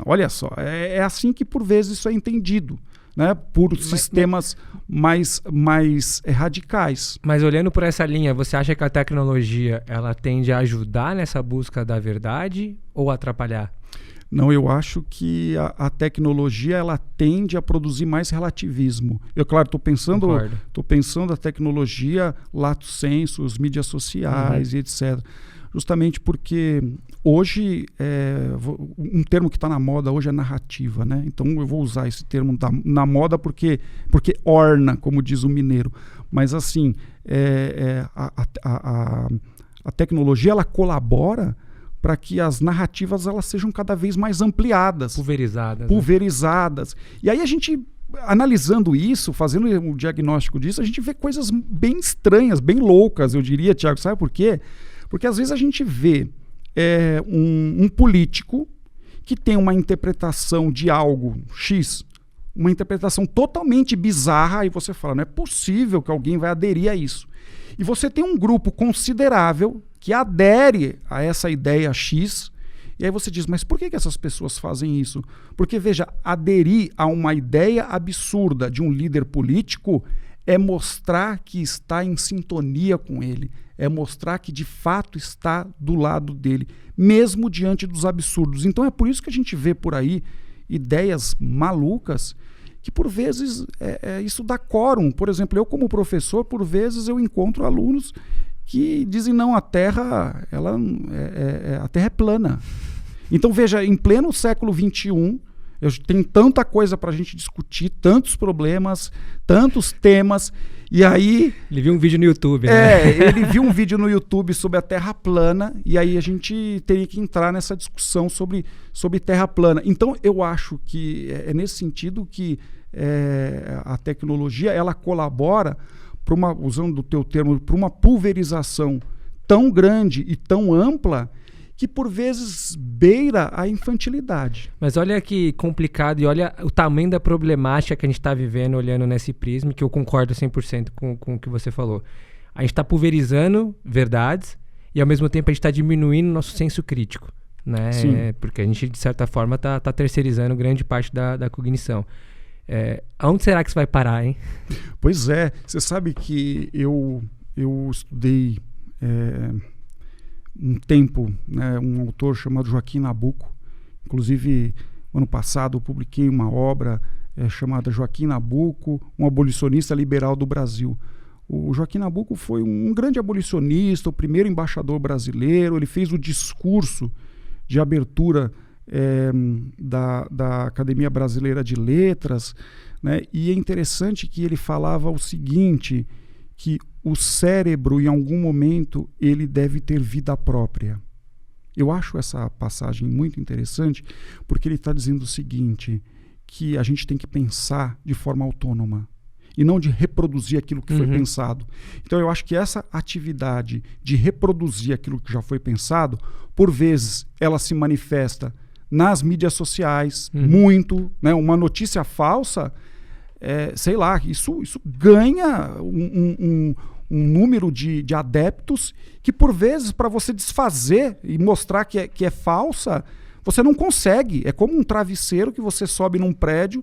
Olha só, é assim que, por vezes, isso é entendido, né? Por sistemas mais radicais. Mas olhando por essa linha, você acha que a tecnologia ela tende a ajudar nessa busca da verdade ou atrapalhar? Não, eu acho que a tecnologia ela tende a produzir mais relativismo. Eu, claro, estou pensando a tecnologia lato sensu, as mídias sociais e etc. Justamente porque hoje, um termo que está na moda hoje é narrativa, né? Então eu vou usar esse termo na moda porque orna, como diz o mineiro. Mas assim, a tecnologia ela colabora para que as narrativas elas sejam cada vez mais ampliadas. Pulverizadas. Né? E aí a gente, analisando isso, fazendo um diagnóstico disso, a gente vê coisas bem estranhas, bem loucas, eu diria, Tiago. Sabe por quê? Porque às vezes a gente vê um político que tem uma interpretação de algo X, uma interpretação totalmente bizarra, e você fala, não é possível que alguém vai aderir a isso. E você tem um grupo considerável que adere a essa ideia X, e aí você diz, mas por que essas pessoas fazem isso? Porque, veja, aderir a uma ideia absurda de um líder político é mostrar que está em sintonia com ele, é mostrar que de fato está do lado dele, mesmo diante dos absurdos. Então é por isso que a gente vê por aí ideias malucas que por vezes isso dá quórum. Por exemplo, eu como professor, por vezes eu encontro alunos que dizem não, a Terra é plana. Então veja, em pleno século XXI, tem tanta coisa para a gente discutir, tantos problemas, tantos temas, e aí... Ele viu um vídeo no YouTube, né? Ele viu um vídeo no YouTube sobre a Terra plana, e aí a gente teria que entrar nessa discussão sobre Terra plana. Então eu acho que é nesse sentido que a tecnologia ela colabora, usando o teu termo, para uma pulverização tão grande e tão ampla, que por vezes beira a infantilidade. Mas olha que complicado e olha o tamanho da problemática que a gente está vivendo olhando nesse prisma, que eu concordo 100% com o que você falou. A gente está pulverizando verdades e ao mesmo tempo a gente está diminuindo o nosso senso crítico, né? Porque a gente de certa forma está terceirizando grande parte da cognição. Aonde será que isso vai parar, hein? Pois é, você sabe que eu estudei um tempo, né, um autor chamado Joaquim Nabuco. Inclusive, ano passado eu publiquei uma obra chamada Joaquim Nabuco, um abolicionista liberal do Brasil. O Joaquim Nabuco foi um grande abolicionista, o primeiro embaixador brasileiro. Ele fez o discurso de abertura da Academia Brasileira de Letras, né? E é interessante que ele falava o seguinte, que o cérebro, em algum momento, ele deve ter vida própria. Eu acho essa passagem muito interessante, porque ele está dizendo o seguinte, que a gente tem que pensar de forma autônoma, e não de reproduzir aquilo que foi pensado. Então eu acho que essa atividade de reproduzir aquilo que já foi pensado, por vezes ela se manifesta nas mídias sociais, muito, né? Uma notícia falsa, sei lá, isso ganha um número de adeptos que, por vezes, para você desfazer e mostrar que é falsa, você não consegue. É como um travesseiro que você sobe num prédio,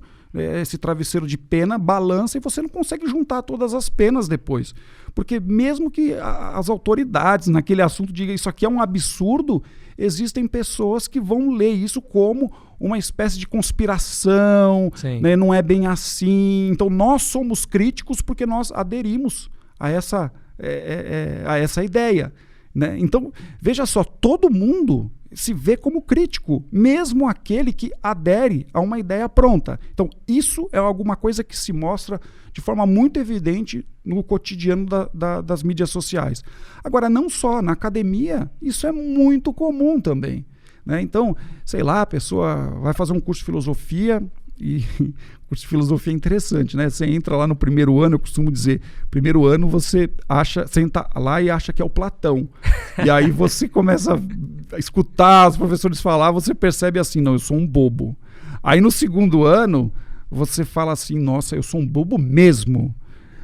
esse travesseiro de pena balança e você não consegue juntar todas as penas depois. Porque mesmo que as autoridades naquele assunto digam isso aqui é um absurdo, existem pessoas que vão ler isso como uma espécie de conspiração, né? Não é bem assim. Então nós somos críticos porque nós aderimos a essa ideia, né? Então, veja só, todo mundo se vê como crítico, mesmo aquele que adere a uma ideia pronta. Então, isso é alguma coisa que se mostra de forma muito evidente no cotidiano das mídias sociais. Agora, não só na academia, isso é muito comum também, né? Então, sei lá, a pessoa vai fazer um curso de filosofia, e o curso de filosofia é interessante, né? Você entra lá no primeiro ano, eu costumo dizer, primeiro ano você senta lá e acha que é o Platão. E aí você começa a escutar os professores falar, você percebe assim, não, eu sou um bobo. Aí no segundo ano, você fala assim, nossa, eu sou um bobo mesmo.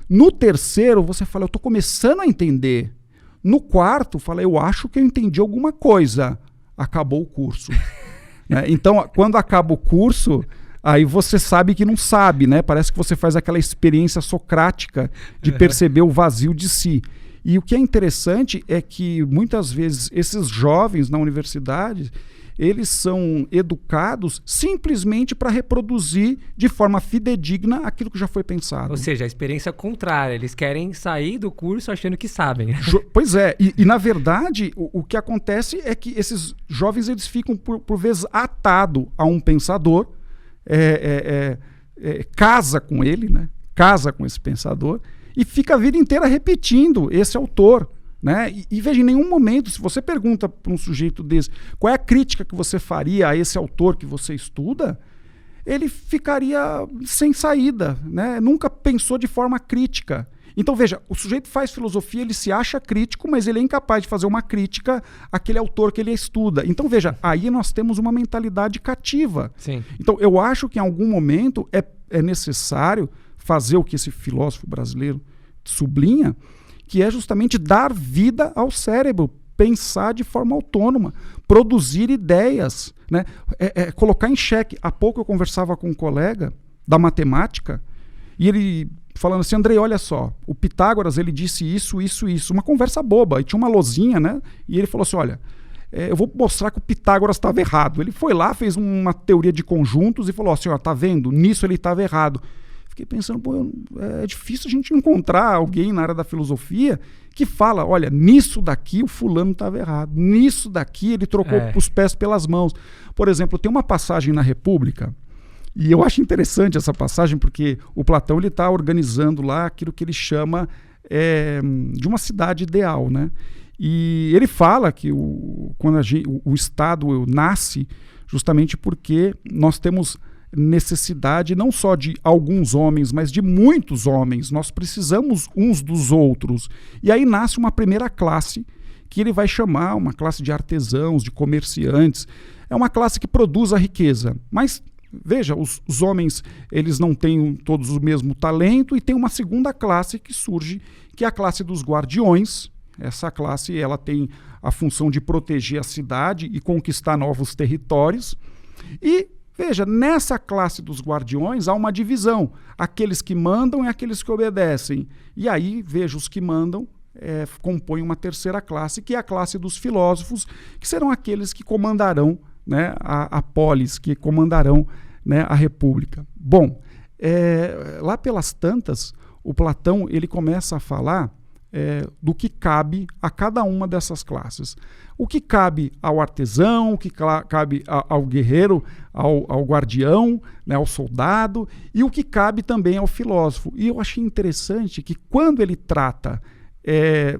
No terceiro, você fala, eu estou começando a entender. No quarto, fala, eu acho que eu entendi alguma coisa. Acabou o curso. Né? Então, quando acaba o curso, aí você sabe que não sabe, né? Parece que você faz aquela experiência socrática de perceber o vazio de si. E o que é interessante é que, muitas vezes, esses jovens na universidade, eles são educados simplesmente para reproduzir de forma fidedigna aquilo que já foi pensado. Ou seja, a experiência contrária. Eles querem sair do curso achando que sabem. Pois é. E na verdade, o que acontece é que esses jovens eles ficam, por vezes, atados a um pensador, casa com ele, né? Casa com esse pensador e fica a vida inteira repetindo esse autor, né? E veja, em nenhum momento, se você pergunta para um sujeito desse qual é a crítica que você faria a esse autor que você estuda, ele ficaria sem saída, né? Nunca pensou de forma crítica. Então veja, o sujeito faz filosofia, ele se acha crítico, mas ele é incapaz de fazer uma crítica àquele autor que ele estuda. Então veja, aí nós temos uma mentalidade cativa. Sim. Então eu acho que em algum momento é necessário fazer o que esse filósofo brasileiro sublinha, que é justamente dar vida ao cérebro, pensar de forma autônoma, produzir ideias, né? Colocar em xeque. Há pouco eu conversava com um colega da matemática e ele falando assim, Andrei, olha só, o Pitágoras ele disse isso, uma conversa boba, e tinha uma lousinha, né? E ele falou assim, olha, eu vou mostrar que o Pitágoras estava errado. Ele foi lá, fez uma teoria de conjuntos e falou assim, ó, tá vendo? Nisso ele estava errado. Fiquei pensando, é difícil a gente encontrar alguém na área da filosofia que fala, olha, nisso daqui o fulano estava errado, nisso daqui ele trocou os pés pelas mãos. Por exemplo, tem uma passagem na República, e eu acho interessante essa passagem, porque o Platão está organizando lá aquilo que ele chama de uma cidade ideal, né? E ele fala que quando o Estado nasce justamente porque nós temos necessidade não só de alguns homens, mas de muitos homens. Nós precisamos uns dos outros. E aí nasce uma primeira classe que ele vai chamar uma classe de artesãos, de comerciantes. É uma classe que produz a riqueza. Mas, veja, os homens eles não têm todos o mesmo talento, e tem uma segunda classe que surge, que é a classe dos guardiões. Essa classe ela tem a função de proteger a cidade e conquistar novos territórios. E veja, nessa classe dos guardiões há uma divisão. Aqueles que mandam e aqueles que obedecem. E aí, veja, os que mandam compõem uma terceira classe, que é a classe dos filósofos, que serão aqueles que comandarão, né, a polis, que comandarão, né, a república. Bom, lá pelas tantas, o Platão ele começa a falar do que cabe a cada uma dessas classes. O que cabe ao artesão, o que cabe ao guerreiro, ao guardião, né, ao soldado, e o que cabe também ao filósofo. E eu achei interessante que quando ele trata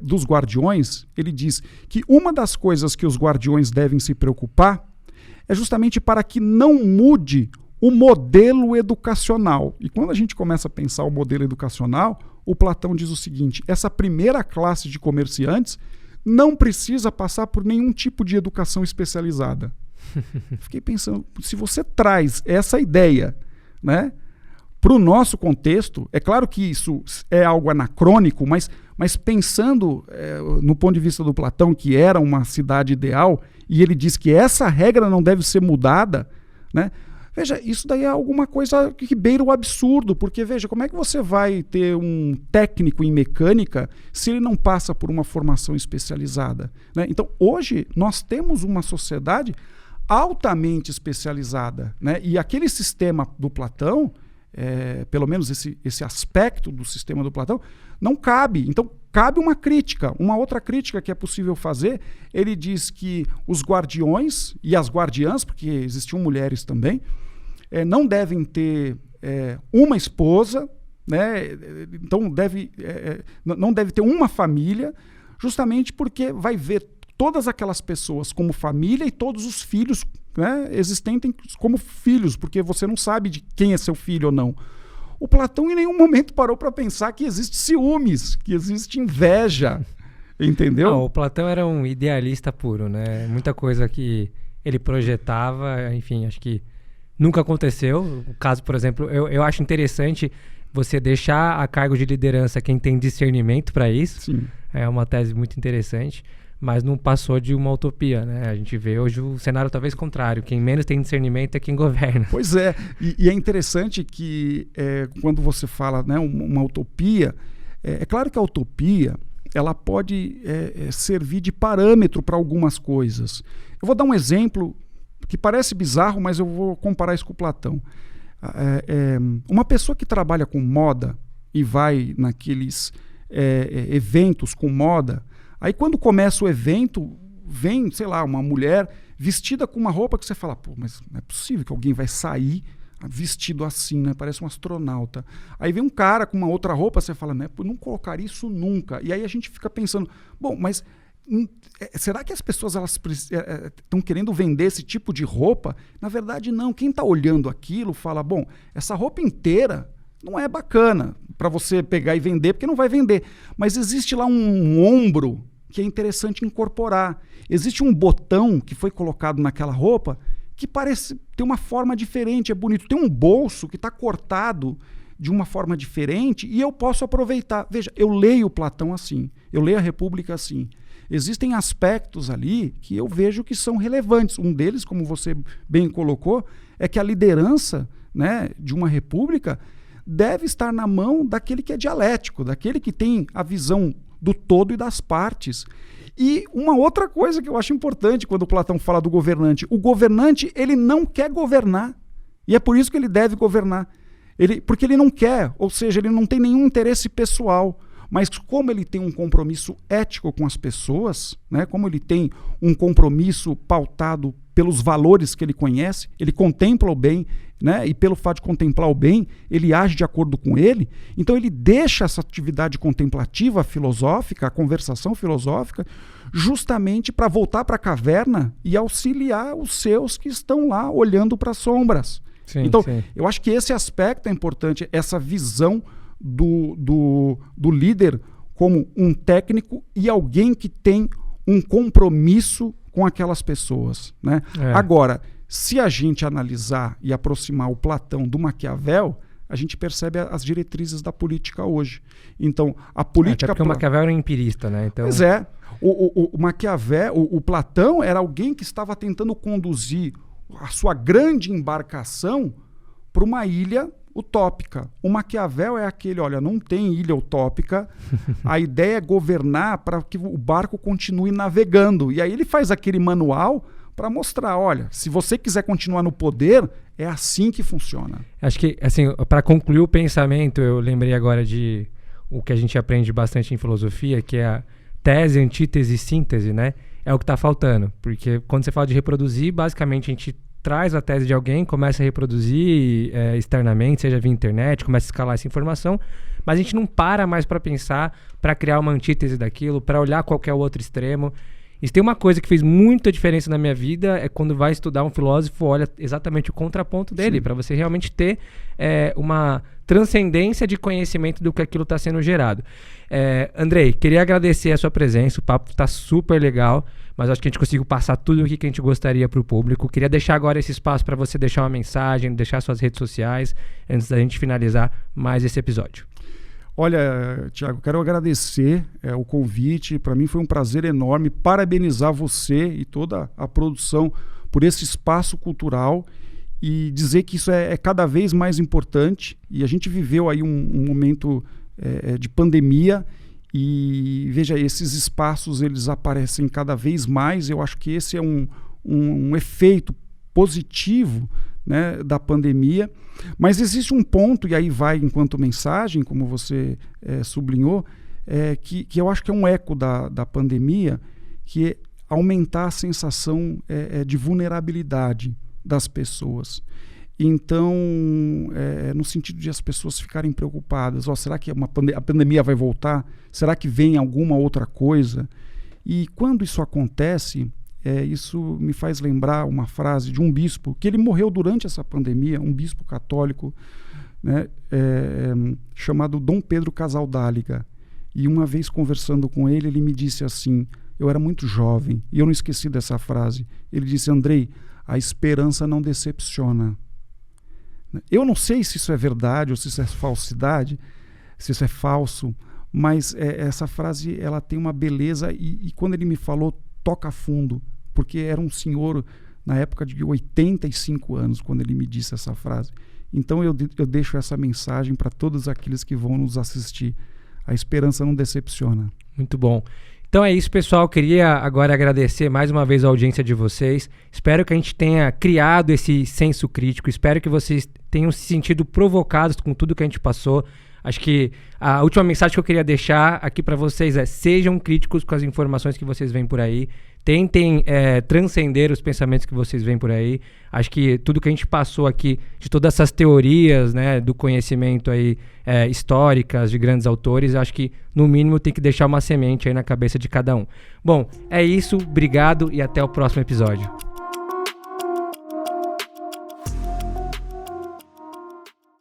dos guardiões, ele diz que uma das coisas que os guardiões devem se preocupar é justamente para que não mude o modelo educacional. E quando a gente começa a pensar o modelo educacional, o Platão diz o seguinte: essa primeira classe de comerciantes não precisa passar por nenhum tipo de educação especializada. Fiquei pensando, se você traz essa ideia, né, para o nosso contexto, é claro que isso é algo anacrônico, mas pensando no ponto de vista do Platão, que era uma cidade ideal, e ele diz que essa regra não deve ser mudada, né? Veja, isso daí é alguma coisa que beira o absurdo, porque, veja, como é que você vai ter um técnico em mecânica se ele não passa por uma formação especializada, né? Então, hoje, nós temos uma sociedade altamente especializada, né? E aquele sistema do Platão, pelo menos esse aspecto do sistema do Platão, não cabe. Então, cabe uma crítica. Uma outra crítica que é possível fazer, ele diz que os guardiões e as guardiãs, porque existiam mulheres também, não devem ter uma esposa, né? Então não deve ter uma família, justamente porque vai ver todas aquelas pessoas como família e todos os filhos, né, existentes como filhos, porque você não sabe de quem é seu filho ou não. O Platão em nenhum momento parou para pensar que existe ciúmes, que existe inveja, entendeu? Não, o Platão era um idealista puro, né? Muita coisa que ele projetava, enfim, acho que nunca aconteceu. O caso, por exemplo, eu acho interessante você deixar a cargo de liderança quem tem discernimento para isso. Sim. É uma tese muito interessante, mas não passou de uma utopia, né? A gente vê hoje o cenário talvez contrário. Quem menos tem discernimento é quem governa. Pois é, e é interessante que quando você fala, né, uma utopia, é claro que a utopia ela pode servir de parâmetro para algumas coisas. Eu vou dar um exemplo que parece bizarro, mas eu vou comparar isso com o Platão. Uma pessoa que trabalha com moda e vai naqueles eventos com moda, aí quando começa o evento, vem, sei lá, uma mulher vestida com uma roupa que você fala, pô, mas não é possível que alguém vai sair vestido assim, né? Parece um astronauta. Aí vem um cara com uma outra roupa, você fala, né? Não colocaria isso nunca. E aí a gente fica pensando, bom, mas será que as pessoas estão querendo vender esse tipo de roupa? Na verdade, não. Quem está olhando aquilo fala, bom, essa roupa inteira não é bacana para você pegar e vender, porque não vai vender. Mas existe lá um ombro que é interessante incorporar. Existe um botão que foi colocado naquela roupa que parece ter uma forma diferente, é bonito. Tem um bolso que está cortado de uma forma diferente e eu posso aproveitar. Veja, eu leio Platão assim, eu leio a República assim. Existem aspectos ali que eu vejo que são relevantes. Um deles, como você bem colocou, é que a liderança, né, de uma república deve estar na mão daquele que é dialético, daquele que tem a visão do todo e das partes. E uma outra coisa que eu acho importante quando o Platão fala do governante, o governante ele não quer governar, e é por isso que ele deve governar. Porque ele não quer, ou seja, ele não tem nenhum interesse pessoal. Mas como ele tem um compromisso ético com as pessoas, né, como ele tem um compromisso pautado pelos valores que ele conhece, ele contempla o bem, né, e pelo fato de contemplar o bem, ele age de acordo com ele, então ele deixa essa atividade contemplativa filosófica, a conversação filosófica, justamente para voltar para a caverna e auxiliar os seus que estão lá olhando para as sombras. Sim, então, eu acho que esse aspecto é importante, essa visão do líder como um técnico e alguém que tem um compromisso com aquelas pessoas, né? Agora, se a gente analisar e aproximar o Platão do Maquiavel, a gente percebe as diretrizes da política hoje. Então, a política... Até porque o Maquiavel era um empirista, né? Então... Pois é. O Maquiavel, o Platão era alguém que estava tentando conduzir a sua grande embarcação para uma ilha utópica. O Maquiavel é aquele, olha, não tem ilha utópica, a ideia é governar para que o barco continue navegando. E aí ele faz aquele manual para mostrar, olha, se você quiser continuar no poder, é assim que funciona. Acho que, assim, para concluir o pensamento, eu lembrei agora de o que a gente aprende bastante em filosofia, que é a tese, antítese e síntese, né? É o que está faltando. Porque quando você fala de reproduzir, basicamente a gente traz a tese de alguém, começa a reproduzir externamente, seja via internet, começa a escalar essa informação, mas a gente não para mais para pensar, para criar uma antítese daquilo, para olhar qualquer outro extremo. E se tem uma coisa que fez muita diferença na minha vida, é quando vai estudar um filósofo, olha exatamente o contraponto dele, para você realmente ter uma transcendência de conhecimento do que aquilo está sendo gerado. Andrei, queria agradecer a sua presença, o papo está super legal, mas acho que a gente conseguiu passar tudo o que a gente gostaria para o público. Queria deixar agora esse espaço para você deixar uma mensagem, deixar suas redes sociais, antes da gente finalizar mais esse episódio. Olha, Thiago, quero agradecer o convite. Para mim foi um prazer enorme parabenizar você e toda a produção por esse espaço cultural e dizer que isso é cada vez mais importante. E a gente viveu aí um momento de pandemia e, veja, esses espaços eles aparecem cada vez mais. Eu acho que esse é um efeito positivo, né, da pandemia, mas existe um ponto, e aí vai enquanto mensagem, como você sublinhou, que eu acho que é um eco da pandemia, que é aumentar a sensação de vulnerabilidade das pessoas. Então, no sentido de as pessoas ficarem preocupadas, será que a pandemia vai voltar? Será que vem alguma outra coisa? E quando isso acontece, isso me faz lembrar uma frase de um bispo, que ele morreu durante essa pandemia, um bispo católico, né, chamado Dom Pedro Casaldáliga. E uma vez conversando com ele, ele me disse assim, eu era muito jovem, e eu não esqueci dessa frase. Ele disse, Andrei, a esperança não decepciona. Eu não sei se isso é verdade ou se isso é falsidade, se isso é falso, mas essa frase ela tem uma beleza e quando ele me falou, toca fundo, porque era um senhor na época de 85 anos quando ele me disse essa frase. Então eu deixo essa mensagem para todos aqueles que vão nos assistir. A esperança não decepciona. Muito bom. Então é isso, pessoal. Queria agora agradecer mais uma vez a audiência de vocês. Espero que a gente tenha criado esse senso crítico. Espero que vocês tenham se sentido provocados com tudo que a gente passou. Acho que a última mensagem que eu queria deixar aqui para vocês é: sejam críticos com as informações que vocês veem por aí. Tentem transcender os pensamentos que vocês veem por aí. Acho que tudo que a gente passou aqui, de todas essas teorias, né, do conhecimento aí, históricas de grandes autores, acho que, no mínimo, tem que deixar uma semente aí na cabeça de cada um. Bom, é isso. Obrigado e até o próximo episódio.